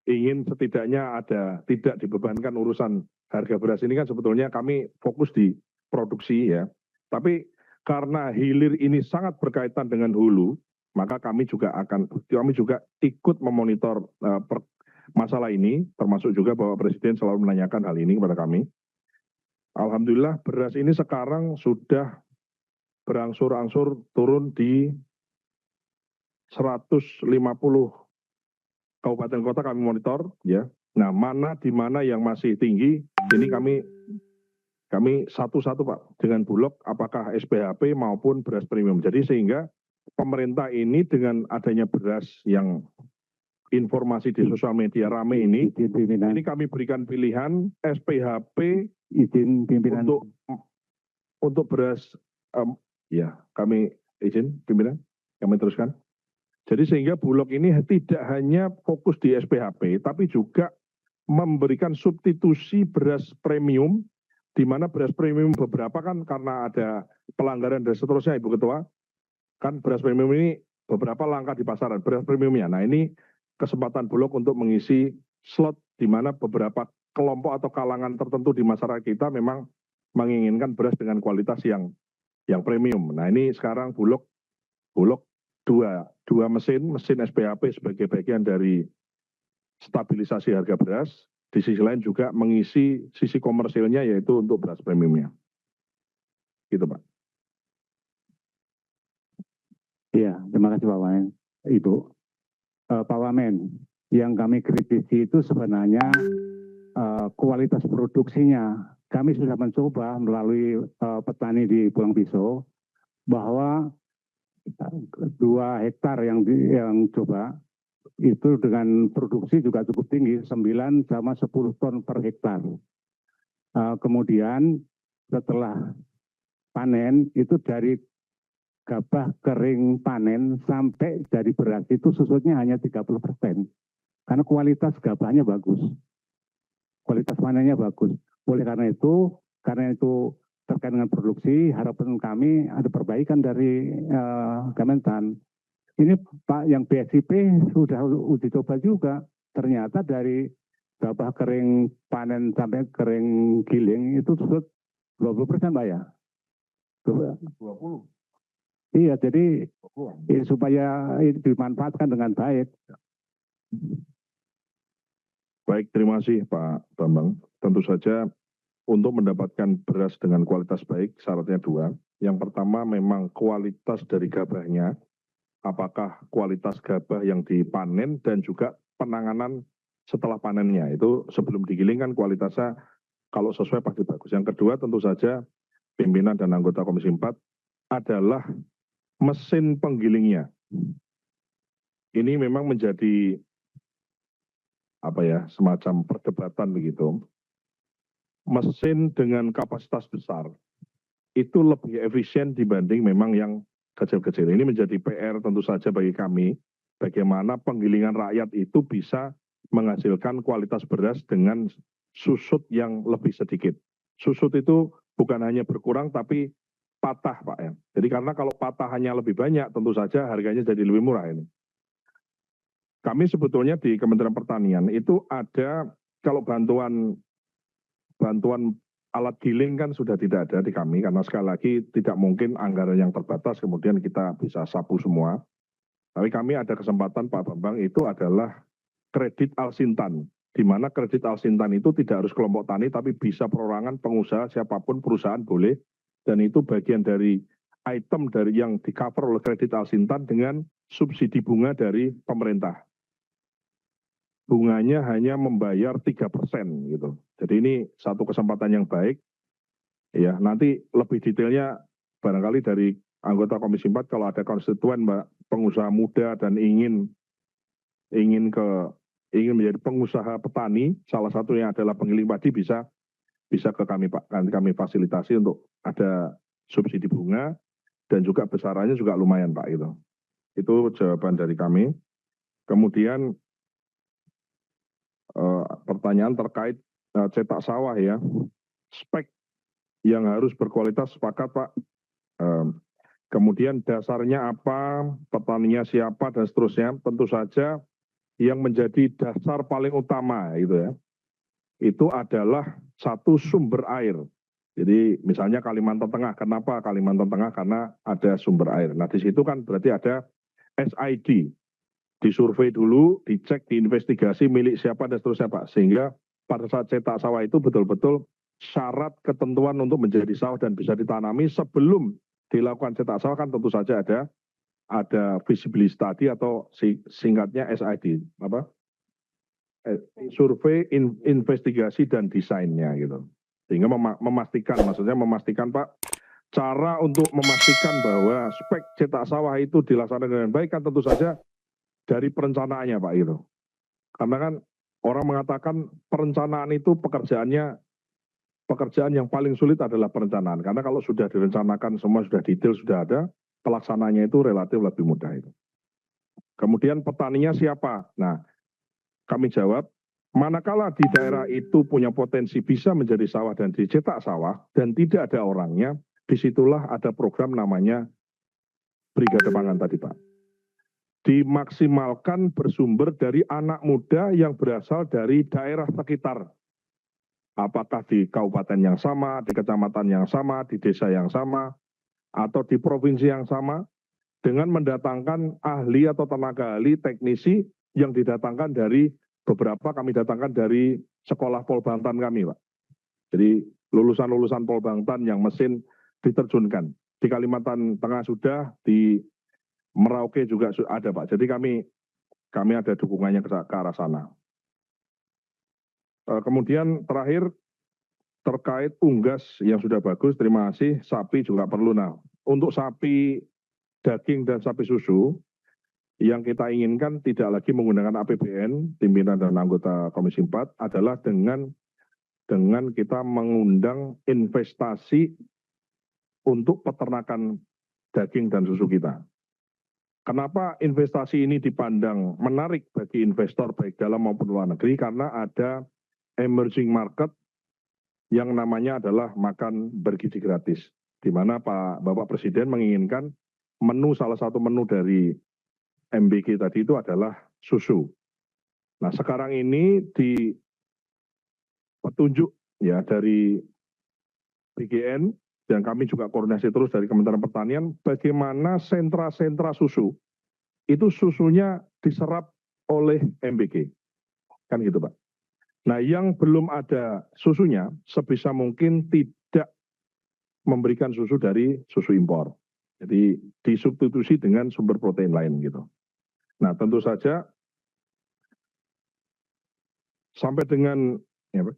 ingin setidaknya ada tidak dibebankan urusan harga beras ini kan sebetulnya kami fokus di produksi ya. Tapi karena hilir ini sangat berkaitan dengan hulu, maka kami juga ikut memonitor masalah ini, termasuk juga bahwa Presiden selalu menanyakan hal ini kepada kami. Alhamdulillah beras ini sekarang sudah berangsur-angsur turun di 150 kabupaten kota kami monitor ya. Nah, di mana yang masih tinggi ini kami satu-satu Pak dengan Bulog apakah SPHP maupun beras premium. Jadi sehingga pemerintah ini dengan adanya beras yang informasi di sosial media rame ini kami berikan pilihan SPHP untuk beras ya kami izin pimpinan kami teruskan. Jadi sehingga Bulog ini tidak hanya fokus di SPHP, tapi juga memberikan substitusi beras premium, di mana beras premium beberapa kan karena ada pelanggaran dan seterusnya Ibu Ketua, kan beras premium ini beberapa langka di pasaran, beras premiumnya. Nah ini kesempatan Bulog untuk mengisi slot di mana beberapa kelompok atau kalangan tertentu di masyarakat kita memang menginginkan beras dengan kualitas yang premium. Nah ini sekarang Bulog dua mesin SPHP sebagai bagian dari stabilisasi harga beras, di sisi lain juga mengisi sisi komersilnya yaitu untuk beras premiumnya. Gitu Pak. Iya, terima kasih Pak Wamen. Ibu, Pak Wamen, yang kami kritisi itu sebenarnya kualitas produksinya. Kami sudah mencoba melalui petani di Pulang Pisau bahwa 2 hektar yang coba itu dengan produksi juga cukup tinggi 9 sama 10 ton per hektar. Kemudian setelah panen itu dari gabah kering panen sampai jadi beras itu susutnya hanya 30%. Karena kualitas gabahnya bagus. Kualitas panennya bagus. Oleh karena itu terkait dengan produksi, harapan kami ada perbaikan dari Kementan. Ini Pak, yang BSIP sudah uji coba juga. Ternyata dari gabah kering panen sampai kering giling itu surut 20% Pak ya? 20. Iya, jadi supaya dimanfaatkan dengan baik. Baik, terima kasih Pak Bambang. Tentu saja untuk mendapatkan beras dengan kualitas baik, syaratnya 2. Yang pertama memang kualitas dari gabahnya, apakah kualitas gabah yang dipanen dan juga penanganan setelah panennya. Itu sebelum digiling kan kualitasnya kalau sesuai pasti bagus. Yang kedua tentu saja pimpinan dan anggota Komisi 4 adalah mesin penggilingnya. Ini memang menjadi semacam perdebatan begitu. Mesin dengan kapasitas besar itu lebih efisien dibanding memang yang kecil-kecil. Ini menjadi PR tentu saja bagi kami, bagaimana penggilingan rakyat itu bisa menghasilkan kualitas beras dengan susut yang lebih sedikit. Susut itu bukan hanya berkurang tapi patah Pak ya. Jadi karena kalau patah hanya lebih banyak tentu saja harganya jadi lebih murah ini. Kami sebetulnya di Kementerian Pertanian itu ada kalau bantuan alat giling kan sudah tidak ada di kami karena sekali lagi tidak mungkin anggaran yang terbatas kemudian kita bisa sapu semua. Tapi kami ada kesempatan Pak Bambang itu adalah kredit Alsintan, di mana kredit Alsintan itu tidak harus kelompok tani tapi bisa perorangan pengusaha siapapun perusahaan boleh, dan itu bagian dari item dari yang di cover oleh kredit Alsintan dengan subsidi bunga dari pemerintah. Bunganya hanya membayar 3% gitu. Jadi ini satu kesempatan yang baik. Ya, nanti lebih detailnya barangkali dari anggota Komisi 4 kalau ada konstituen Mbak pengusaha muda dan ingin menjadi pengusaha petani, salah satunya adalah penggiling padi bisa ke kami Pak. Nanti kami fasilitasi untuk ada subsidi bunga dan juga besarannya juga lumayan Pak gitu. Itu jawaban dari kami. Kemudian pertanyaan terkait cetak sawah ya, spek yang harus berkualitas sepakat Pak. Kemudian dasarnya apa, petaninya siapa dan seterusnya, tentu saja yang menjadi dasar paling utama itu ya, itu adalah satu sumber air. Jadi misalnya Kalimantan Tengah, kenapa Kalimantan Tengah? Karena ada sumber air. Nah di situ kan berarti ada SID, disurvei dulu, dicek, diinvestigasi milik siapa dan seterusnya Pak. Sehingga pada saat cetak sawah itu betul-betul syarat ketentuan untuk menjadi sawah dan bisa ditanami sebelum dilakukan cetak sawah kan tentu saja ada feasibility study atau singkatnya SID, survei, investigasi dan desainnya gitu. Sehingga memastikan Pak, cara untuk memastikan bahwa spek cetak sawah itu dilaksanakan dengan baik kan tentu saja dari perencanaannya Pak gitu. Karena kan orang mengatakan perencanaan itu pekerjaan yang paling sulit adalah perencanaan. Karena kalau sudah direncanakan semua sudah detail sudah ada, pelaksananya itu relatif lebih mudah itu. Kemudian petaninya siapa? Nah, kami jawab, manakala di daerah itu punya potensi bisa menjadi sawah dan dicetak sawah dan tidak ada orangnya, disitulah ada program namanya Brigade Pangan tadi Pak. Dimaksimalkan bersumber dari anak muda yang berasal dari daerah sekitar. Apakah di kabupaten yang sama, di kecamatan yang sama, di desa yang sama, atau di provinsi yang sama, dengan mendatangkan ahli atau tenaga ahli teknisi yang didatangkan dari beberapa kami datangkan dari sekolah Polbantan kami Pak. Jadi lulusan-lulusan Polbantan yang mesin diterjunkan. Di Kalimantan Tengah sudah, di Merauke juga ada Pak. Jadi kami ada dukungannya ke arah sana. Kemudian terakhir terkait unggas yang sudah bagus, terima kasih. Sapi juga perlu. Nah, untuk sapi daging dan sapi susu yang kita inginkan tidak lagi menggunakan APBN, pimpinan dan anggota Komisi 4 adalah dengan kita mengundang investasi untuk peternakan daging dan susu kita. Kenapa investasi ini dipandang menarik bagi investor baik dalam maupun luar negeri? Karena ada emerging market yang namanya adalah makan bergizi gratis. Di mana Bapak Presiden menginginkan salah satu menu dari MBG tadi itu adalah susu. Nah sekarang ini di petunjuk ya dari BGN dan kami juga koordinasi terus dari Kementerian Pertanian bagaimana sentra-sentra susu itu susunya diserap oleh MBG. Kan gitu Pak. Nah yang belum ada susunya sebisa mungkin tidak memberikan susu dari susu impor. Jadi disubstitusi dengan sumber protein lain gitu. Nah tentu saja sampai dengan ya Pak.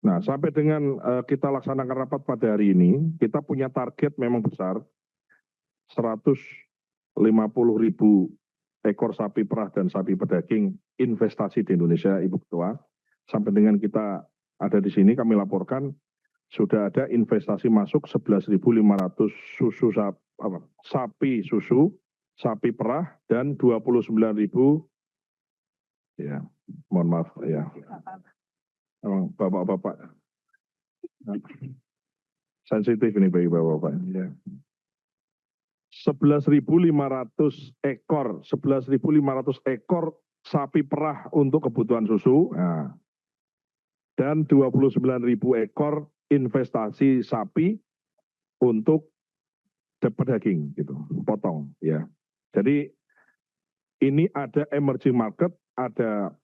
Nah, sampai dengan kita laksanakan rapat pada hari ini, kita punya target memang besar, 150.000 ekor sapi perah dan sapi pedaging investasi di Indonesia, Ibu Ketua. Sampai dengan kita ada di sini, kami laporkan sudah ada investasi masuk 11.500 sapi susu, sapi perah, dan 29.000, ya, mohon maaf, ya. Bapak-bapak sensitif ini bagi bapak-bapak ya. 11.500 ekor sapi perah untuk kebutuhan susu. Nah, dan 29.000 ekor investasi sapi untuk pedaging gitu, potong ya. Jadi ini ada emerging market, ada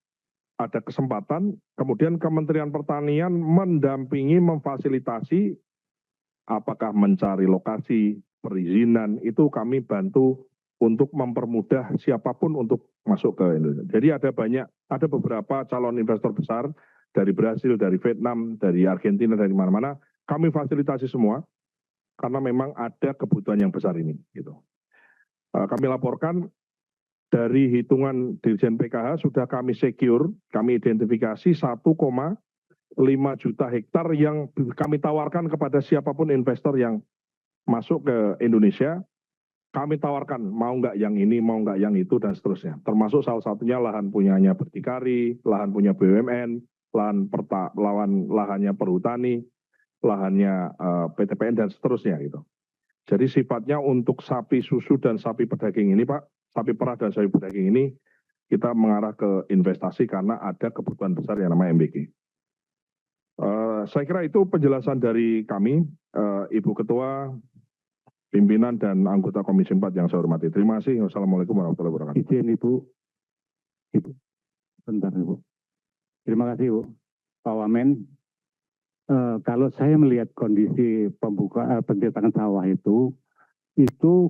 kesempatan, kemudian Kementerian Pertanian mendampingi, memfasilitasi, apakah mencari lokasi, perizinan, itu kami bantu untuk mempermudah siapapun untuk masuk ke Indonesia. Jadi ada beberapa calon investor besar dari Brasil, dari Vietnam, dari Argentina, dari mana-mana, kami fasilitasi semua, karena memang ada kebutuhan yang besar ini. Gitu. Kami laporkan dari hitungan Dirjen PKH sudah kami secure, kami identifikasi 1,5 juta hektar yang kami tawarkan kepada siapapun investor yang masuk ke Indonesia. Kami tawarkan mau nggak yang ini, mau nggak yang itu, dan seterusnya. Termasuk salah satunya lahan punyanya berdikari, lahan punya BUMN, lahannya perhutani, lahannya PTPN, dan seterusnya gitu. Jadi sifatnya untuk sapi susu dan sapi pedaging ini, Pak, sapi perah dan sapi pedaging ini kita mengarah ke investasi karena ada kebutuhan besar yang namanya MBG. Saya kira itu penjelasan dari kami, Ibu Ketua, pimpinan dan anggota Komisi 4 yang saya hormati. Terima kasih. Wassalamualaikum warahmatullahi wabarakatuh. Izin Ibu, bentar Ibu. Terima kasih Ibu. Pak Wamen, kalau saya melihat kondisi pencetangan sawah itu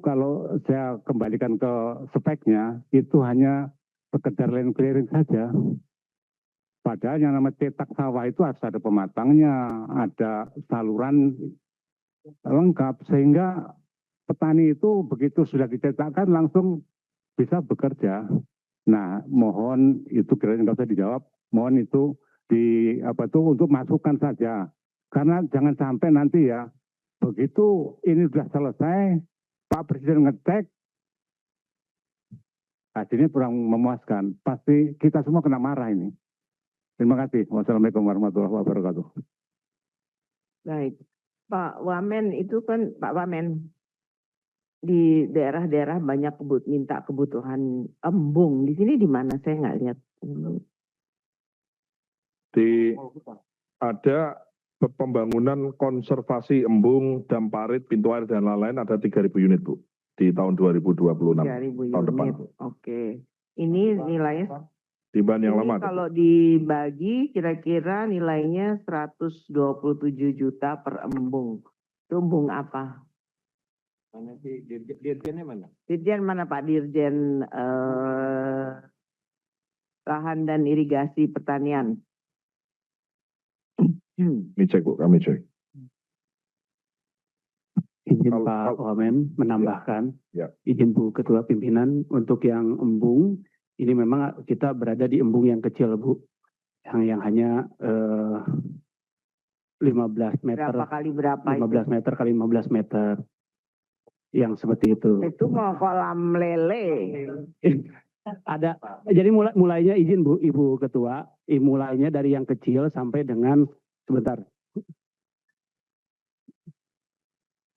kalau saya kembalikan ke speknya, itu hanya sekedar land clearing saja. Padahal yang namanya cetak sawah itu harus ada pematangnya, ada saluran lengkap, sehingga petani itu begitu sudah dicetakkan langsung bisa bekerja. Nah, mohon itu kira-kira nggak usah dijawab, mohon itu untuk masukan saja. Karena jangan sampai nanti ya, begitu ini sudah selesai, Pak Presiden ngecek, hasilnya kurang memuaskan. Pasti kita semua kena marah ini. Terima kasih. Wassalamualaikum warahmatullahi wabarakatuh. Baik, Pak Wamen itu kan Pak Wamen di daerah-daerah banyak minta kebutuhan embung. Di sini di mana? Saya nggak lihat. Ada pembangunan konservasi embung, dam parit, pintu air, dan lain-lain ada 3.000 unit, Bu, di tahun 2026. 3.000 tahun depan. unit. Oke. Ini nilainya Dibanding yang lama. kalau dibagi kira-kira nilainya 127 juta per embung. Itu embung apa? Mana dirjennya mana? Dirjen mana Pak? Dirjen Lahan dan Irigasi Pertanian. Kami cek, Bu, kami cek. Izin Pak Wamen menambahkan, Ya. izin Bu Ketua Pimpinan, untuk yang embung, ini memang kita berada di embung yang kecil Bu, yang hanya 15 meter. Berapa kali berapa 15 meter kali 15 meter. Yang seperti itu. Itu mau kolam lele. Ada, jadi mulainya izin Bu, Ibu Ketua, mulainya dari yang kecil sampai dengan, sebentar.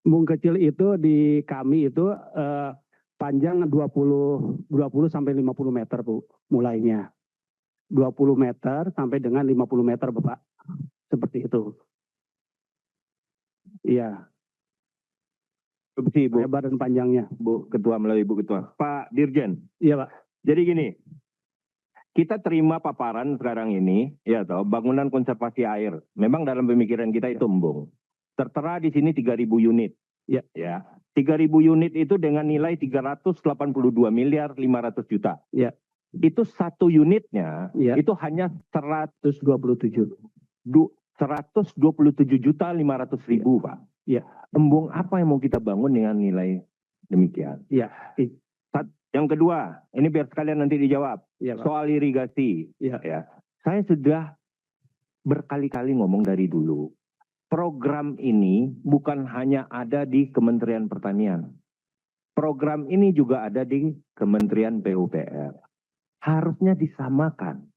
Embung kecil itu di kami itu panjang 20 sampai 50 meter Bu, mulainya. 20 meter sampai dengan 50 meter Bapak. Seperti itu. Iya. Bu, lebar dan panjangnya. Bu Ketua, melalui Bu Ketua. Pak Dirjen. Iya Pak. Jadi gini, kita terima paparan sekarang ini, ya toh, bangunan konservasi air. Memang dalam pemikiran kita itu embung. Tertera di sini 3.000 unit. Ya. 3.000 unit itu dengan nilai 382 miliar 500 juta. Ya. Itu satu unitnya, itu hanya 127 juta 500 ribu, Pak. Ya. Embung apa yang mau kita bangun dengan nilai demikian? Ya. Yang kedua, ini biar sekalian nanti dijawab. Ya, soal irigasi. Ya. Saya sudah berkali-kali ngomong dari dulu. Program ini bukan hanya ada di Kementerian Pertanian. Program ini juga ada di Kementerian PUPR. Harusnya disamakan.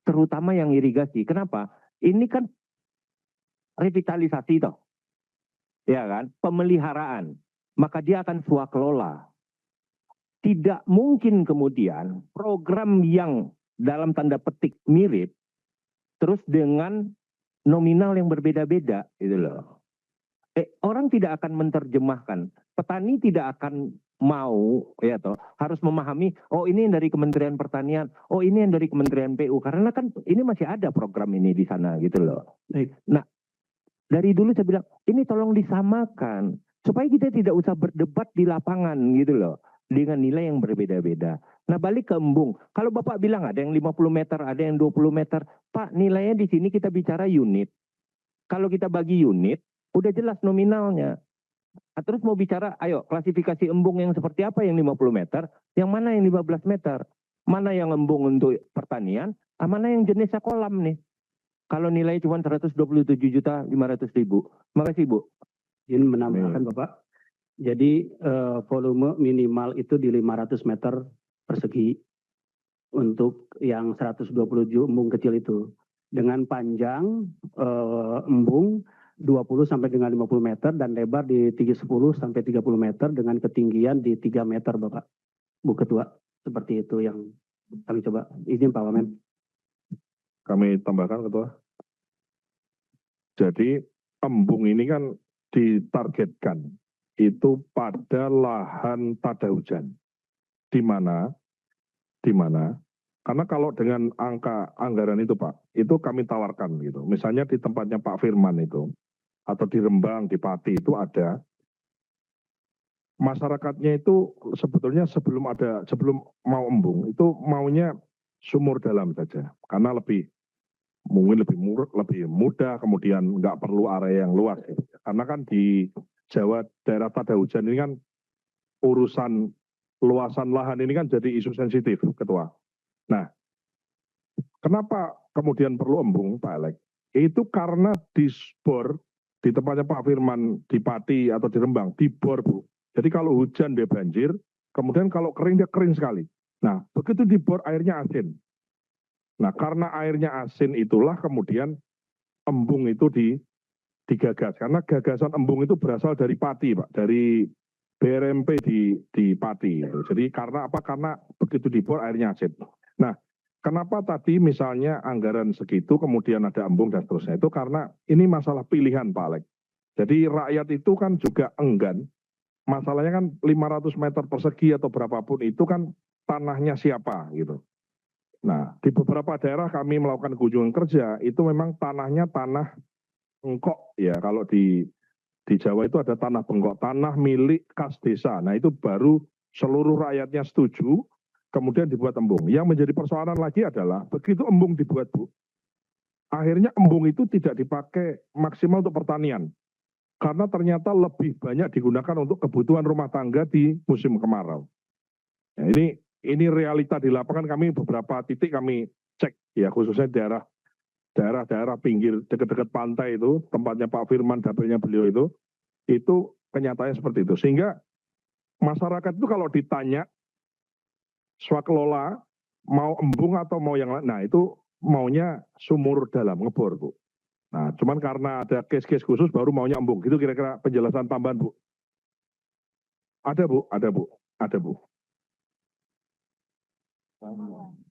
Terutama yang irigasi. Kenapa? Ini kan revitalisasi toh. Ya kan? Pemeliharaan. maka dia akan swakelola. Tidak mungkin kemudian program yang dalam tanda petik mirip, terus dengan nominal yang berbeda-beda, gitu loh. Orang tidak akan menerjemahkan, petani tidak akan mau, ya toh, harus memahami, oh ini yang dari Kementerian Pertanian, oh ini yang dari Kementerian PU, karena kan ini masih ada program ini di sana, gitu loh. Nah, dari dulu saya bilang, ini tolong disamakan, supaya kita tidak usah berdebat di lapangan, gitu loh, dengan nilai yang berbeda-beda. Nah, balik ke embung, kalau Bapak bilang ada yang 50 meter, ada yang 20 meter, Pak, nilainya di sini kita bicara unit. Kalau kita bagi unit, udah jelas nominalnya. Nah, terus mau bicara, ayo klasifikasi embung yang seperti apa yang 50 meter, yang mana yang 15 meter, mana yang embung untuk pertanian, mana yang jenisnya kolam nih. Kalau nilai cuma 127.500.000. Makasih Bu. Izin menambahkan Bapak. Jadi volume minimal itu di 500 meter persegi untuk yang 127 embung kecil itu. Dengan panjang embung 20 sampai dengan 50 meter dan lebar di 10 sampai 30 meter dengan ketinggian di 3 meter Bapak. Bu Ketua, seperti itu yang kami coba. Izin Pak Wamen. Kami tambahkan Ketua. Jadi embung ini kan ditargetkan itu pada lahan tada hujan. Di mana? Karena kalau dengan angka anggaran itu Pak, itu kami tawarkan gitu. Misalnya di tempatnya Pak Firman itu, atau di Rembang, di Pati itu ada, masyarakatnya itu sebetulnya sebelum mau embung, itu maunya sumur dalam saja. Karena mungkin lebih mudah, kemudian nggak perlu area yang luas. Gitu. Karena kan di Jawa daerah tada hujan ini kan urusan luasan lahan ini kan jadi isu sensitif, Ketua. Nah, kenapa kemudian perlu embung, Pak Alek? Itu karena di bor, di tempatnya Pak Firman, di Pati atau di Rembang, di bor, Bu. Jadi kalau hujan dia banjir, kemudian kalau kering dia kering sekali. Nah, begitu di bor airnya asin. Nah, karena airnya asin itulah kemudian embung itu digagas. Karena gagasan embung itu berasal dari Pati, Pak. Dari BRMP di Pati. Jadi karena apa? Karena begitu dibor airnya asin. Nah, kenapa tadi misalnya anggaran segitu kemudian ada embung dan seterusnya? Itu karena ini masalah pilihan Pak Alek. Jadi rakyat itu kan juga enggan. Masalahnya kan 500 meter persegi atau berapapun itu kan tanahnya siapa gitu. Nah, di beberapa daerah kami melakukan kunjungan kerja, itu memang tanahnya tanah engkok ya. Kalau di Jawa itu ada tanah bengkok, tanah milik kas desa. Nah itu baru seluruh rakyatnya setuju, kemudian dibuat embung. Yang menjadi persoalan lagi adalah, begitu embung dibuat Bu, akhirnya embung itu tidak dipakai maksimal untuk pertanian. Karena ternyata lebih banyak digunakan untuk kebutuhan rumah tangga di musim kemarau. Nah, ini realita di lapangan. Kami beberapa titik kami cek ya, khususnya daerah-daerah pinggir dekat-dekat pantai itu, tempatnya Pak Firman, dapilnya beliau itu kenyataannya seperti itu. Sehingga masyarakat itu kalau ditanya swakelola mau embung atau mau yang lain, nah itu maunya sumur dalam, ngebor Bu. Nah cuman karena ada case-case khusus baru maunya embung. Gitu kira-kira penjelasan tambahan Bu. Ada Bu.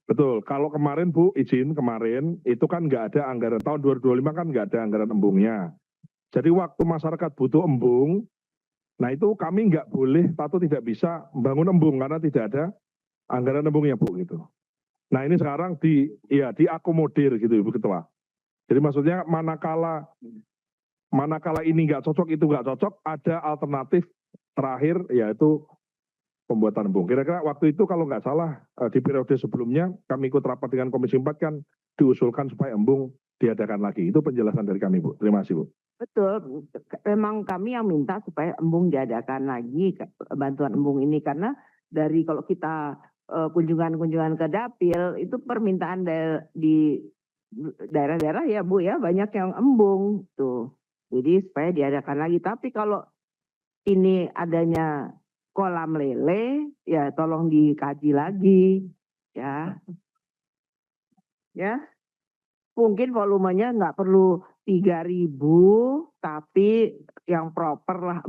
Betul, kalau kemarin Bu, izin kemarin, itu kan nggak ada anggaran, tahun 2025 kan nggak ada anggaran embungnya. Jadi waktu masyarakat butuh embung, nah itu kami nggak boleh atau tidak bisa membangun embung karena tidak ada anggaran embungnya Bu gitu. Nah ini sekarang diakomodir gitu Ibu Ketua. Jadi maksudnya manakala ini nggak cocok, itu nggak cocok, ada alternatif terakhir yaitu pembuatan embung. Kira-kira waktu itu kalau nggak salah di periode sebelumnya kami ikut rapat dengan Komisi 4 kan diusulkan supaya embung diadakan lagi. Itu penjelasan dari kami Bu. Terima kasih Bu. Betul, memang kami yang minta supaya embung diadakan lagi, bantuan embung ini. Karena dari kalau kita kunjungan-kunjungan ke dapil, itu permintaan di daerah-daerah ya Bu ya, banyak yang embung tuh. Jadi supaya diadakan lagi. Tapi kalau ini adanya kolam lele, ya tolong dikaji lagi, ya. Ya, mungkin volumenya nggak perlu 3.000, tapi yang proper lah,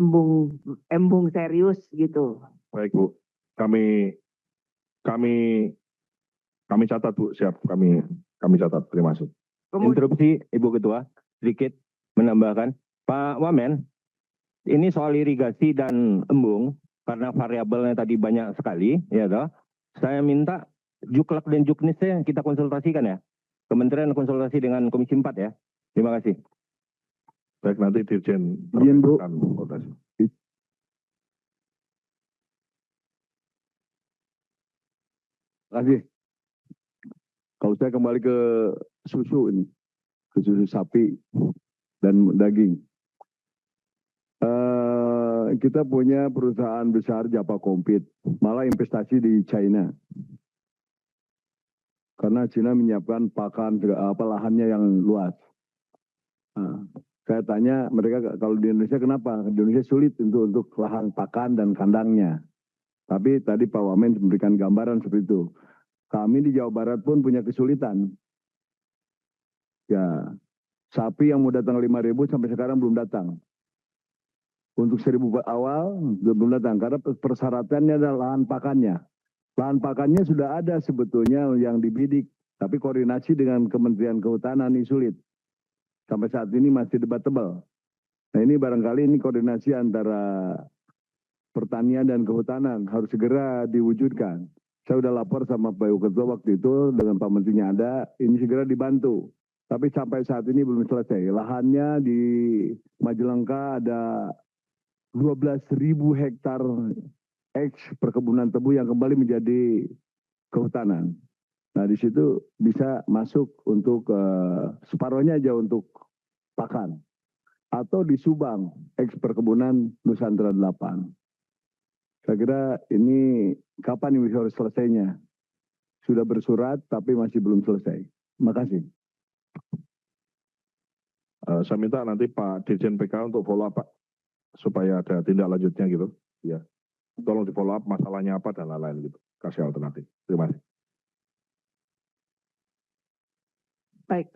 embung serius gitu. Baik Bu, kami catat Bu, siap kami catat. Terima kasih. Interupsi Ibu Ketua, sedikit menambahkan. Pak Wamen, ini soal irigasi dan embung, karena variabelnya tadi banyak sekali, ya toh. Saya minta Juklak dan Juknisnya kita konsultasikan ya. Kementerian konsultasi dengan Komisi 4 ya. Terima kasih. Baik, nanti Dirjen Izin, Bu. akan konsultasi. Terima kasih. Kalau saya kembali ke susu ini, ke susu sapi dan daging. Kita punya perusahaan besar Japa Kompit, malah investasi di China. Karena China menyiapkan pakan, lahannya yang luas. Nah, saya tanya mereka kalau di Indonesia kenapa? Di Indonesia sulit untuk lahan pakan dan kandangnya. Tapi tadi Pak Wamen memberikan gambaran seperti itu. Kami di Jawa Barat pun punya kesulitan. Ya, sapi yang mau datang 5.000 sampai sekarang belum datang. Untuk 1.000 awal belum datang karena persyaratannya adalah lahan pakannya. Lahan pakannya sudah ada sebetulnya yang dibidik, tapi koordinasi dengan Kementerian Kehutanan ini sulit. Sampai saat ini masih debatable. Nah ini barangkali ini koordinasi antara pertanian dan kehutanan harus segera diwujudkan. Saya sudah lapor sama Pak Ketua waktu itu dengan Pak Menterinya ada, ini segera dibantu. Tapi sampai saat ini belum selesai. Lahannya di Majalengka ada 12.000 hektar perkebunan tebu yang kembali menjadi kehutanan. Nah di situ bisa masuk untuk separuhnya aja untuk pakan. Atau di Subang, perkebunan Nusantara 8. Saya kira ini kapan ini harus selesainya? Sudah bersurat tapi masih belum selesai. Terima kasih. Saya minta nanti Pak Dirjen PK untuk follow up Pak, supaya ada tindak lanjutnya gitu. Ya, tolong di follow up masalahnya apa dan lain-lain gitu. Kasih alternatif. Terima kasih. Baik,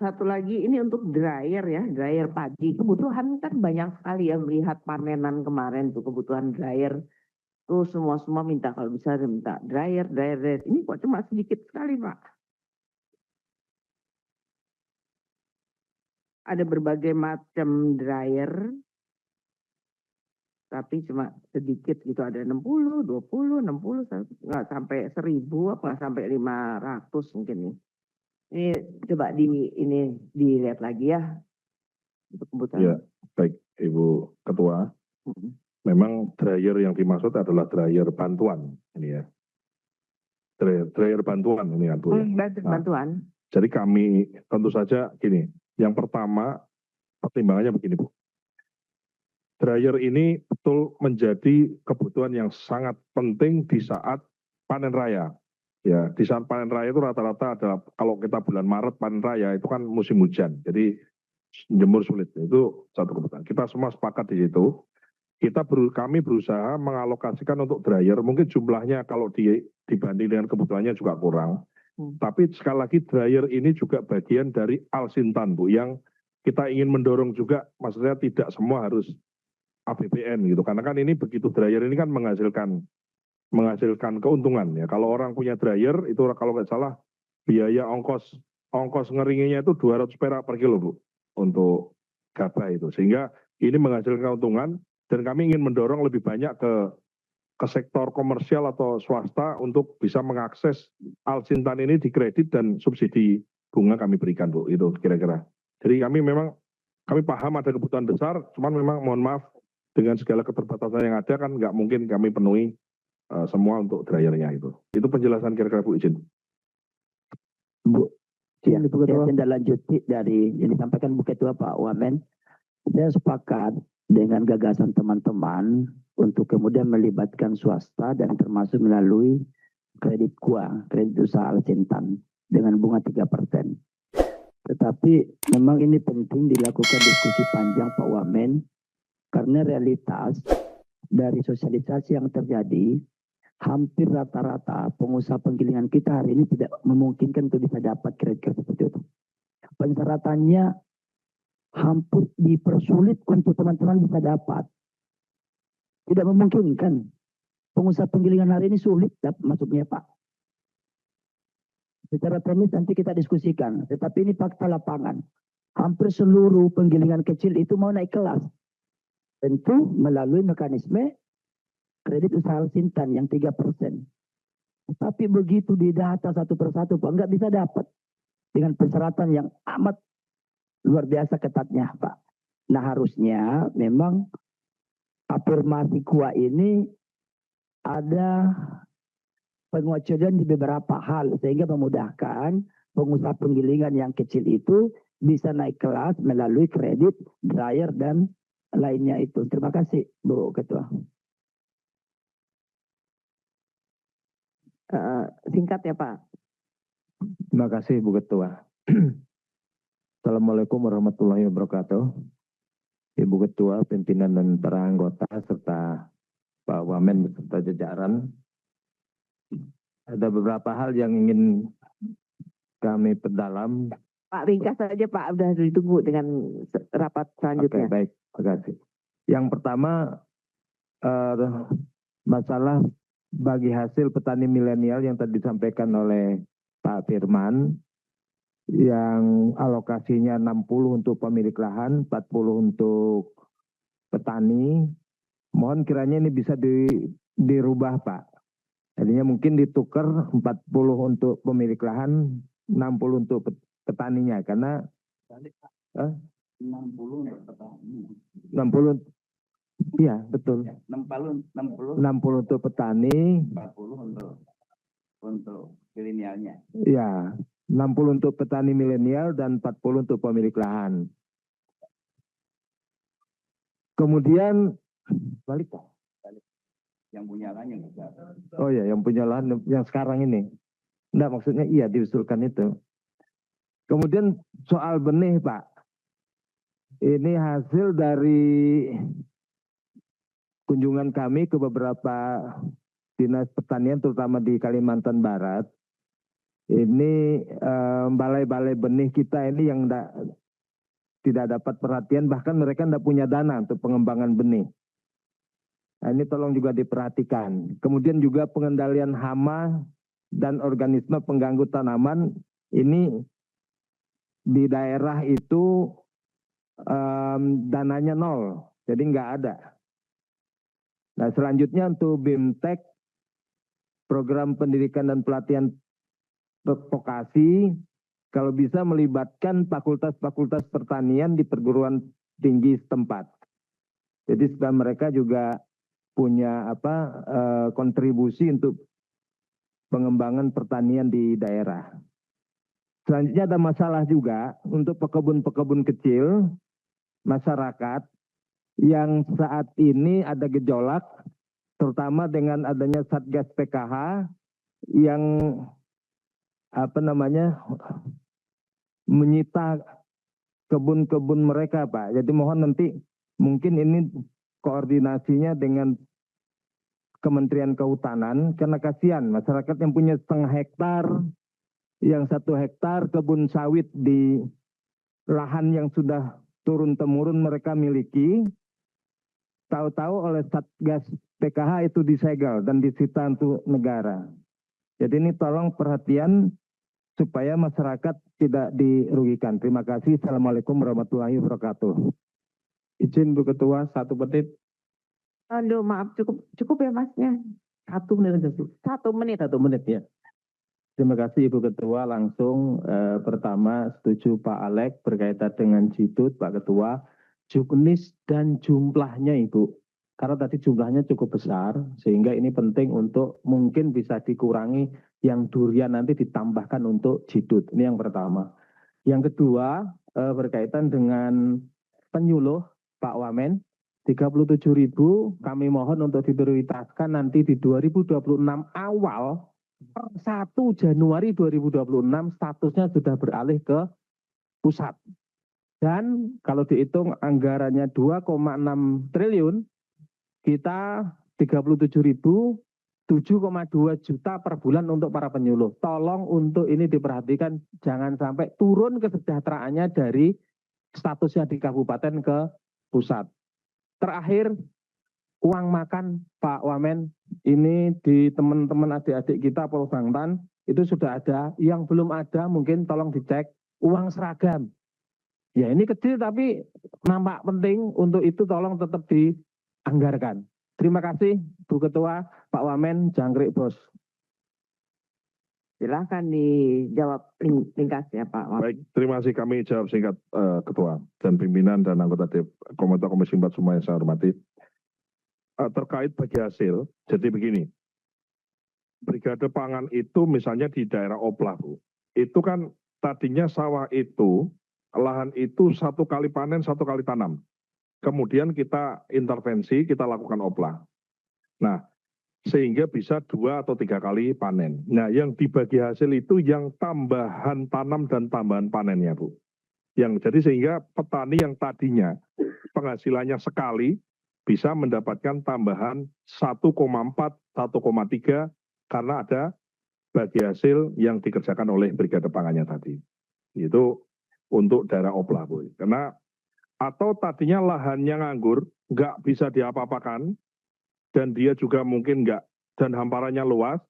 satu lagi ini untuk dryer ya, dryer padi. Kebutuhan kan banyak sekali ya, melihat panenan kemarin tuh kebutuhan dryer. Tuh semua minta kalau bisa minta dryer. Ini kok cuma sedikit sekali Pak. Ada berbagai macam dryer, tapi cuma sedikit gitu, ada 60, 20, 60, nggak sampai 1.000, apa nggak sampai 500 mungkin nih. Ini coba dilihat lagi ya untuk kebutuhan. Ya, baik Ibu Ketua. Memang dryer yang dimaksud adalah dryer bantuan ini ya. Dryer bantuan ini kan Bu ya. Bantuan. Jadi kami tentu saja gini, yang pertama pertimbangannya begini Bu. Dryer ini betul menjadi kebutuhan yang sangat penting di saat panen raya. Ya, di saat panen raya itu rata-rata adalah kalau kita bulan Maret panen raya itu kan musim hujan. Jadi jemur sulit. Itu satu kebutuhan. Kita semua sepakat di situ. Kami berusaha mengalokasikan untuk dryer. Mungkin jumlahnya kalau dibanding dengan kebutuhannya juga kurang. Tapi sekali lagi dryer ini juga bagian dari Al-Sintan Bu, yang kita ingin mendorong juga, maksudnya tidak semua harus APBN gitu. Karena kan ini begitu dryer ini kan menghasilkan keuntungan ya. Kalau orang punya dryer itu kalau nggak salah biaya ongkos ngeringinnya itu 200 perak per kilo Bu untuk gabah itu. Sehingga ini menghasilkan keuntungan dan kami ingin mendorong lebih banyak ke sektor komersial atau swasta untuk bisa mengakses Al-Sintan ini di kredit dan subsidi bunga kami berikan Bu, itu kira-kira. Jadi kami paham ada kebutuhan besar, cuman memang mohon maaf dengan segala keterbatasan yang ada kan nggak mungkin kami penuhi semua untuk dryernya itu. Itu penjelasan kira-kira Bu, izin. Bu, saya tindak lanjuti dari yang disampaikan Bu Ketua Pak Wamen. Saya sepakat dengan gagasan teman-teman untuk kemudian melibatkan swasta dan termasuk melalui kredit KUA, kredit usaha Al-Sintan dengan bunga 3%. Tetapi memang ini penting dilakukan diskusi panjang Pak Wamen karena realitas dari sosialisasi yang terjadi hampir rata-rata pengusaha penggilingan kita hari ini tidak memungkinkan untuk bisa dapat kredit seperti itu. Persyaratannya hampir dipersulit untuk teman-teman bisa dapat. Tidak memungkinkan. Pengusaha penggilingan hari ini sulit masuknya Pak. Secara teknis nanti kita diskusikan. Tetapi ini fakta lapangan. Hampir seluruh penggilingan kecil itu mau naik kelas. Tentu melalui mekanisme kredit usaha Sintan yang 3%. Tapi begitu didata satu persatu Pak, nggak bisa dapat. Dengan persyaratan yang amat luar biasa ketatnya Pak. Nah harusnya memang afirmasi KUA ini ada pengecualian di beberapa hal sehingga memudahkan pengusaha penggilingan yang kecil itu bisa naik kelas melalui kredit, dryer dan lainnya itu. Terima kasih Bu Ketua. Singkat ya Pak. Terima kasih Bu Ketua. Assalamualaikum warahmatullahi wabarakatuh. Ibu Ketua, pimpinan dan para anggota serta Pak Wamen beserta jajaran. Ada beberapa hal yang ingin kami perdalam. Pak ringkas saja Pak, udah ditunggu dengan rapat selanjutnya. Oke, baik, terima kasih. Yang pertama, masalah bagi hasil petani milenial yang tadi disampaikan oleh Pak Firman, yang alokasinya 60 untuk pemilik lahan, 40 untuk petani. Mohon kiranya ini bisa dirubah Pak. Jadinya mungkin ditukar 40 untuk pemilik lahan, 60 untuk petaninya. Karena 60 untuk petani. 60, iya betul. 60 untuk petani. 40 untuk milenialnya. Iya, 60 untuk petani milenial dan 40 untuk pemilik lahan. Kemudian balik Pak. Yang punya lahan yang besar. Oh ya, yang punya lahan yang sekarang ini. Enggak, maksudnya iya diusulkan itu. Kemudian soal benih Pak. Ini hasil dari kunjungan kami ke beberapa dinas pertanian terutama di Kalimantan Barat. Ini balai-balai benih kita ini yang tidak dapat perhatian, bahkan mereka tidak punya dana untuk pengembangan benih. Nah, ini tolong juga diperhatikan. Kemudian juga pengendalian hama dan organisme pengganggu tanaman, ini di daerah itu dananya nol, jadi nggak ada. Nah selanjutnya untuk BIMTEK, program pendidikan dan pelatihan vokasi, kalau bisa melibatkan fakultas-fakultas pertanian di perguruan tinggi setempat. Jadi supaya mereka juga punya kontribusi untuk pengembangan pertanian di daerah. Selanjutnya ada masalah juga untuk pekebun-pekebun kecil, masyarakat yang saat ini ada gejolak, terutama dengan adanya Satgas PKH yang menyita kebun-kebun mereka Pak. Jadi mohon nanti mungkin ini koordinasinya dengan Kementerian Kehutanan, karena kasihan masyarakat yang punya 0,5 hektar, yang 1 hektar kebun sawit di lahan yang sudah turun-temurun mereka miliki, tahu-tahu oleh Satgas PKH itu disegel dan disita untuk negara. Jadi ini tolong perhatian supaya masyarakat tidak dirugikan. Terima kasih. Assalamualaikum warahmatullahi wabarakatuh. Izin Bu Ketua, 1 menit. Aduh maaf, cukup ya Masnya. 1 menit aja Bu. 1 menit. 1 menit ya. Terima kasih Ibu Ketua. Langsung pertama setuju Pak Alek berkaitan dengan jitut Pak Ketua. Jenis dan jumlahnya Ibu. Karena tadi jumlahnya cukup besar sehingga ini penting untuk mungkin bisa dikurangi yang durian nanti ditambahkan untuk jitut. Ini yang pertama. Yang kedua berkaitan dengan penyuluh Pak Wamen. 37.000 kami mohon untuk diprioritaskan nanti di 2026 awal per 1 Januari 2026 statusnya sudah beralih ke pusat. Dan kalau dihitung anggarannya 2,6 triliun, kita 37.000, 7,2 juta per bulan untuk para penyuluh. Tolong untuk ini diperhatikan, jangan sampai turun kesejahteraannya dari statusnya di kabupaten ke pusat. Terakhir, uang makan Pak Wamen, ini di teman-teman adik-adik kita Polbangtan, itu sudah ada. Yang belum ada mungkin tolong dicek, uang seragam. Ya ini kecil tapi nampak penting, untuk itu tolong tetap dianggarkan. Terima kasih Bu Ketua, Pak Wamen, jangkrik bos. Silahkan dijawab ringkas ya Pak Wamen. Baik, terima kasih. Kami jawab singkat Ketua dan pimpinan dan anggota Komisi 4 semua yang saya hormati. Terkait bagi hasil, jadi begini, Brigade Pangan itu misalnya di daerah Oplah, Bu, itu kan tadinya sawah itu, lahan itu 1 kali panen, 1 kali tanam. Kemudian kita intervensi, kita lakukan Oplah. Nah, sehingga bisa 2 atau 3 kali panen. Nah, yang dibagi hasil itu yang tambahan tanam dan tambahan panennya, Bu. Jadi sehingga petani yang tadinya penghasilannya sekali, bisa mendapatkan tambahan 1,4, 1,3 karena ada bagi hasil yang dikerjakan oleh Brigade Pangannya tadi. Itu untuk daerah Oplah, Bu. Karena atau tadinya lahannya nganggur, nggak bisa diapa-apakan, dan dia juga mungkin nggak, dan hamparannya luas,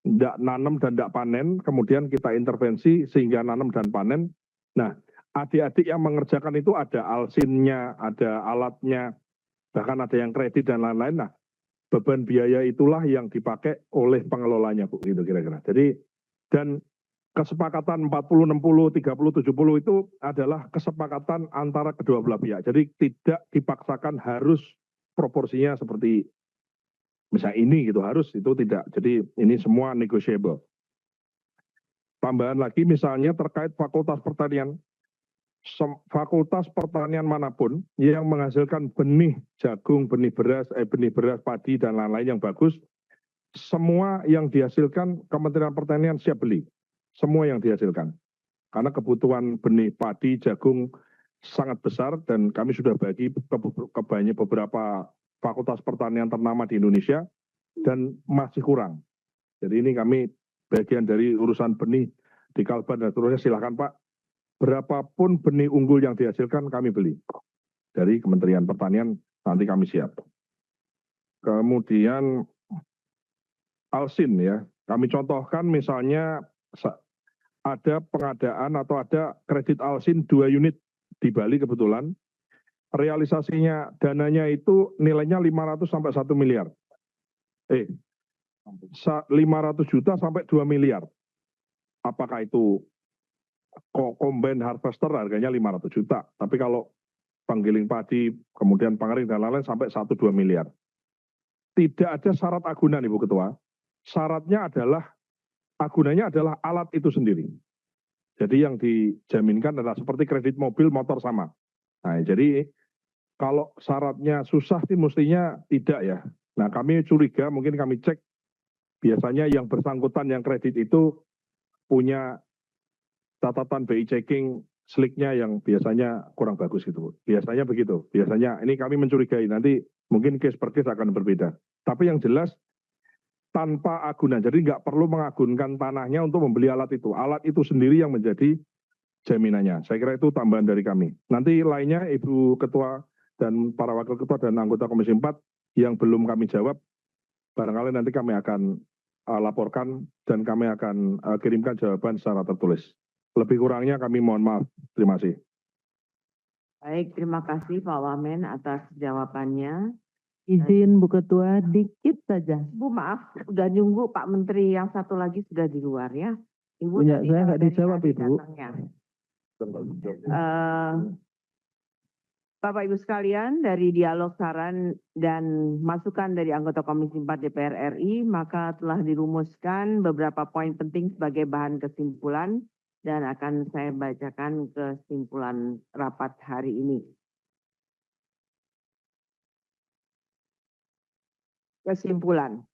nggak nanam dan nggak panen, kemudian kita intervensi sehingga nanam dan panen. Nah, adik-adik yang mengerjakan itu ada alsinnya, ada alatnya, bahkan ada yang kredit dan lain-lain. Nah, beban biaya itulah yang dipakai oleh pengelolanya, Bu, gitu kira-kira. Jadi, dan kesepakatan 40, 60, 30, 70 itu adalah kesepakatan antara kedua belah pihak. Jadi tidak dipaksakan harus proporsinya seperti misalnya ini gitu, harus, itu tidak. Jadi ini semua negotiable. Tambahan lagi misalnya terkait fakultas pertanian. Fakultas pertanian manapun yang menghasilkan benih jagung, benih beras, padi dan lain-lain yang bagus, semua yang dihasilkan Kementerian Pertanian siap beli. Semua yang dihasilkan. Karena kebutuhan benih padi, jagung sangat besar dan kami sudah bagi ke banyak beberapa fakultas pertanian ternama di Indonesia dan masih kurang. Jadi ini kami bagian dari urusan benih di Kalbar dan seterusnya, silakan Pak. Berapapun benih unggul yang dihasilkan kami beli. Dari Kementerian Pertanian nanti kami siap. Kemudian alsin ya, kami contohkan misalnya ada pengadaan atau ada kredit alsin 2 unit di Bali kebetulan. Realisasinya dananya itu nilainya 500 sampai 1 miliar. 500 juta sampai 2 miliar. Apakah itu combine harvester harganya 500 juta. Tapi kalau penggiling padi, kemudian pengering dan lain-lain sampai 1-2 miliar. Tidak ada syarat agunan Ibu Ketua. Syaratnya adalah agunannya adalah alat itu sendiri. Jadi yang dijaminkan adalah seperti kredit mobil, motor sama. Nah, jadi kalau syaratnya susah sih mestinya tidak ya. Nah, kami curiga, mungkin kami cek, biasanya yang bersangkutan yang kredit itu punya catatan BI checking slicknya yang biasanya kurang bagus gitu. Biasanya begitu. Biasanya ini kami mencurigai, nanti mungkin case per case akan berbeda. Tapi yang jelas tanpa agunan, jadi nggak perlu mengagunkan tanahnya untuk membeli alat itu. Alat itu sendiri yang menjadi jaminannya. Saya kira itu tambahan dari kami. Nanti lainnya Ibu Ketua dan para Wakil Ketua dan anggota Komisi 4 yang belum kami jawab, barangkali nanti kami akan laporkan dan kami akan kirimkan jawaban secara tertulis. Lebih kurangnya kami mohon maaf. Terima kasih. Baik, terima kasih Pak Wamen atas jawabannya. Izin Bu Ketua, dikit saja. Bu maaf, udah nunggu Pak Menteri yang satu lagi sudah di luar ya. Ibu Punya tadi saya kalau nggak dari dijawab tadi Ibu. datangnya. Bapak Ibu sekalian, dari dialog saran dan masukan dari anggota Komisi 4 DPR RI, maka telah dirumuskan beberapa poin penting sebagai bahan kesimpulan dan akan saya bacakan kesimpulan rapat hari ini. Kesimpulan.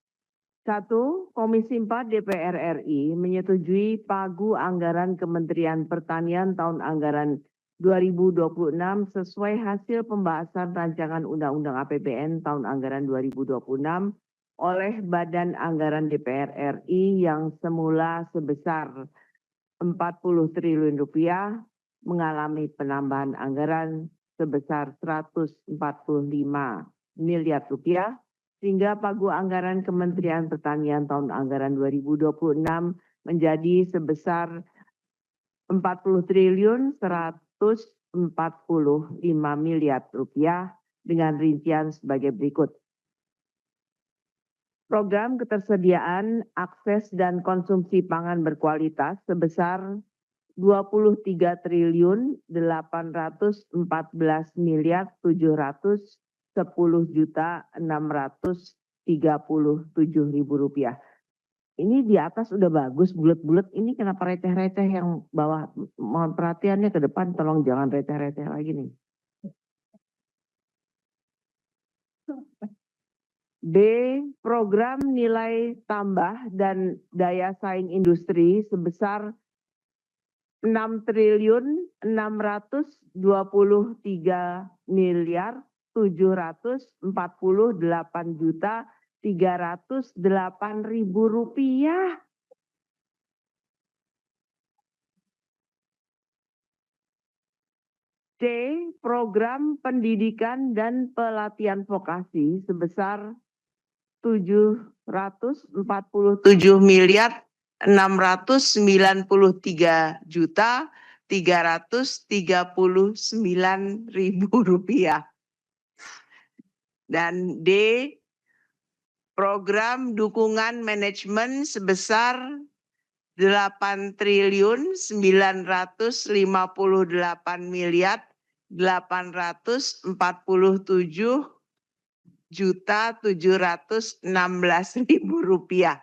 1. Komisi 4 DPR RI menyetujui pagu anggaran Kementerian Pertanian tahun anggaran 2026 sesuai hasil pembahasan rancangan Undang-Undang APBN tahun anggaran 2026 oleh Badan Anggaran DPR RI yang semula sebesar 40 triliun rupiah mengalami penambahan anggaran sebesar 145 miliar rupiah, sehingga pagu anggaran Kementerian Pertanian tahun anggaran 2026 menjadi sebesar 40.145 miliar rupiah dengan rincian sebagai berikut. Program ketersediaan, akses, dan konsumsi pangan berkualitas sebesar 23.814 miliar 710.637.000 rupiah. Ini di atas udah bagus, bulat-bulat. Ini kenapa receh-receh yang bawah? Mohon perhatiannya ke depan, tolong jangan receh-receh lagi nih. B. Program nilai tambah dan daya saing industri sebesar 6.623 miliar 748.308.000 rupiah. C. Program pendidikan dan pelatihan vokasi sebesar 747 miliar 693.339.000 rupiah. Dan D. Program dukungan manajemen sebesar 8.958 miliar 847.716.000 rupiah.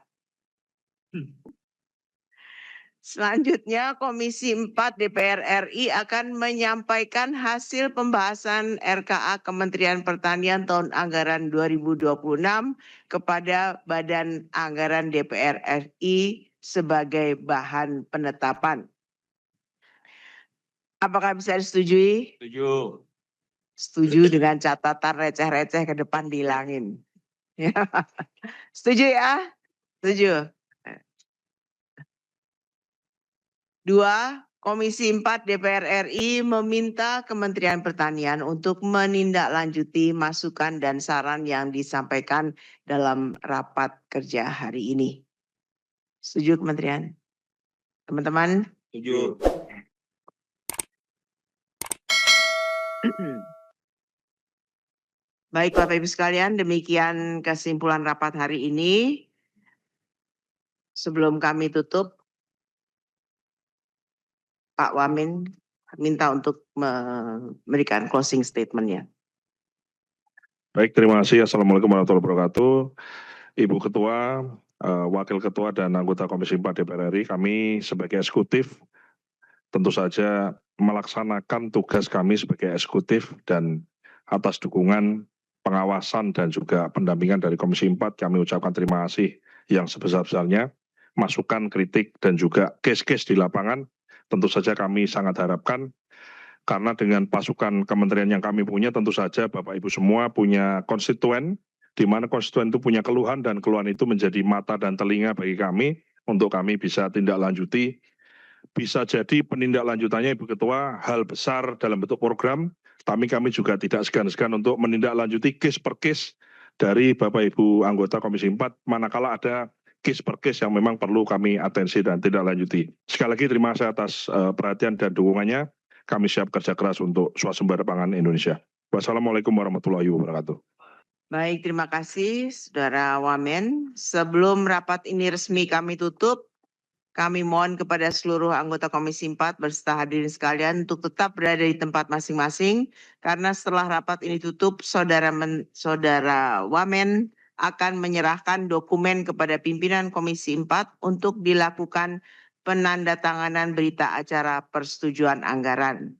Selanjutnya, Komisi 4 DPR RI akan menyampaikan hasil pembahasan RKA Kementerian Pertanian tahun anggaran 2026 kepada Badan Anggaran DPR RI sebagai bahan penetapan. Apakah bisa disetujui? Setuju. Setuju dengan catatan receh-receh ke depan dihilangin. Setuju ya? Setuju. 2. Komisi 4 DPR RI meminta Kementerian Pertanian untuk menindaklanjuti masukan dan saran yang disampaikan dalam rapat kerja hari ini. Setuju Kementerian? Teman-teman? Setuju. Baik Bapak Ibu sekalian, demikian kesimpulan rapat hari ini. Sebelum kami tutup, Pak Wamen minta untuk memberikan closing statement-nya. Baik, terima kasih. Assalamualaikum warahmatullahi wabarakatuh. Ibu Ketua, Wakil Ketua dan anggota Komisi 4 DPR RI, kami sebagai eksekutif tentu saja melaksanakan tugas kami sebagai eksekutif dan atas dukungan pengawasan dan juga pendampingan dari Komisi 4, kami ucapkan terima kasih yang sebesar-besarnya. Masukan, kritik, dan juga case-case di lapangan, tentu saja kami sangat harapkan, karena dengan pasukan kementerian yang kami punya, tentu saja Bapak Ibu semua punya konstituen, di mana konstituen itu punya keluhan, dan keluhan itu menjadi mata dan telinga bagi kami, untuk kami bisa tindak lanjuti. Bisa jadi penindaklanjutannya Ibu Ketua, hal besar dalam bentuk program, tapi kami juga tidak segan-segan untuk menindaklanjuti case per case dari Bapak Ibu anggota Komisi 4, manakala ada case per case yang memang perlu kami atensi dan tindak lanjuti. Sekali lagi terima kasih atas perhatian dan dukungannya. Kami siap kerja keras untuk swasembada pangan Indonesia. Wassalamualaikum warahmatullahi wabarakatuh. Baik, terima kasih Saudara Wamen. Sebelum rapat ini resmi kami tutup, kami mohon kepada seluruh anggota Komisi 4 berserta hadirin sekalian untuk tetap berada di tempat masing-masing, karena setelah rapat ini tutup, Saudara Wamen akan menyerahkan dokumen kepada pimpinan Komisi 4 untuk dilakukan penandatanganan berita acara persetujuan anggaran.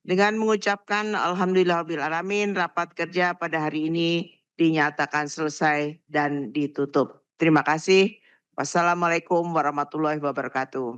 Dengan mengucapkan Alhamdulillahirrahmanirrahim, rapat kerja pada hari ini dinyatakan selesai dan ditutup. Terima kasih. Wassalamualaikum warahmatullahi wabarakatuh.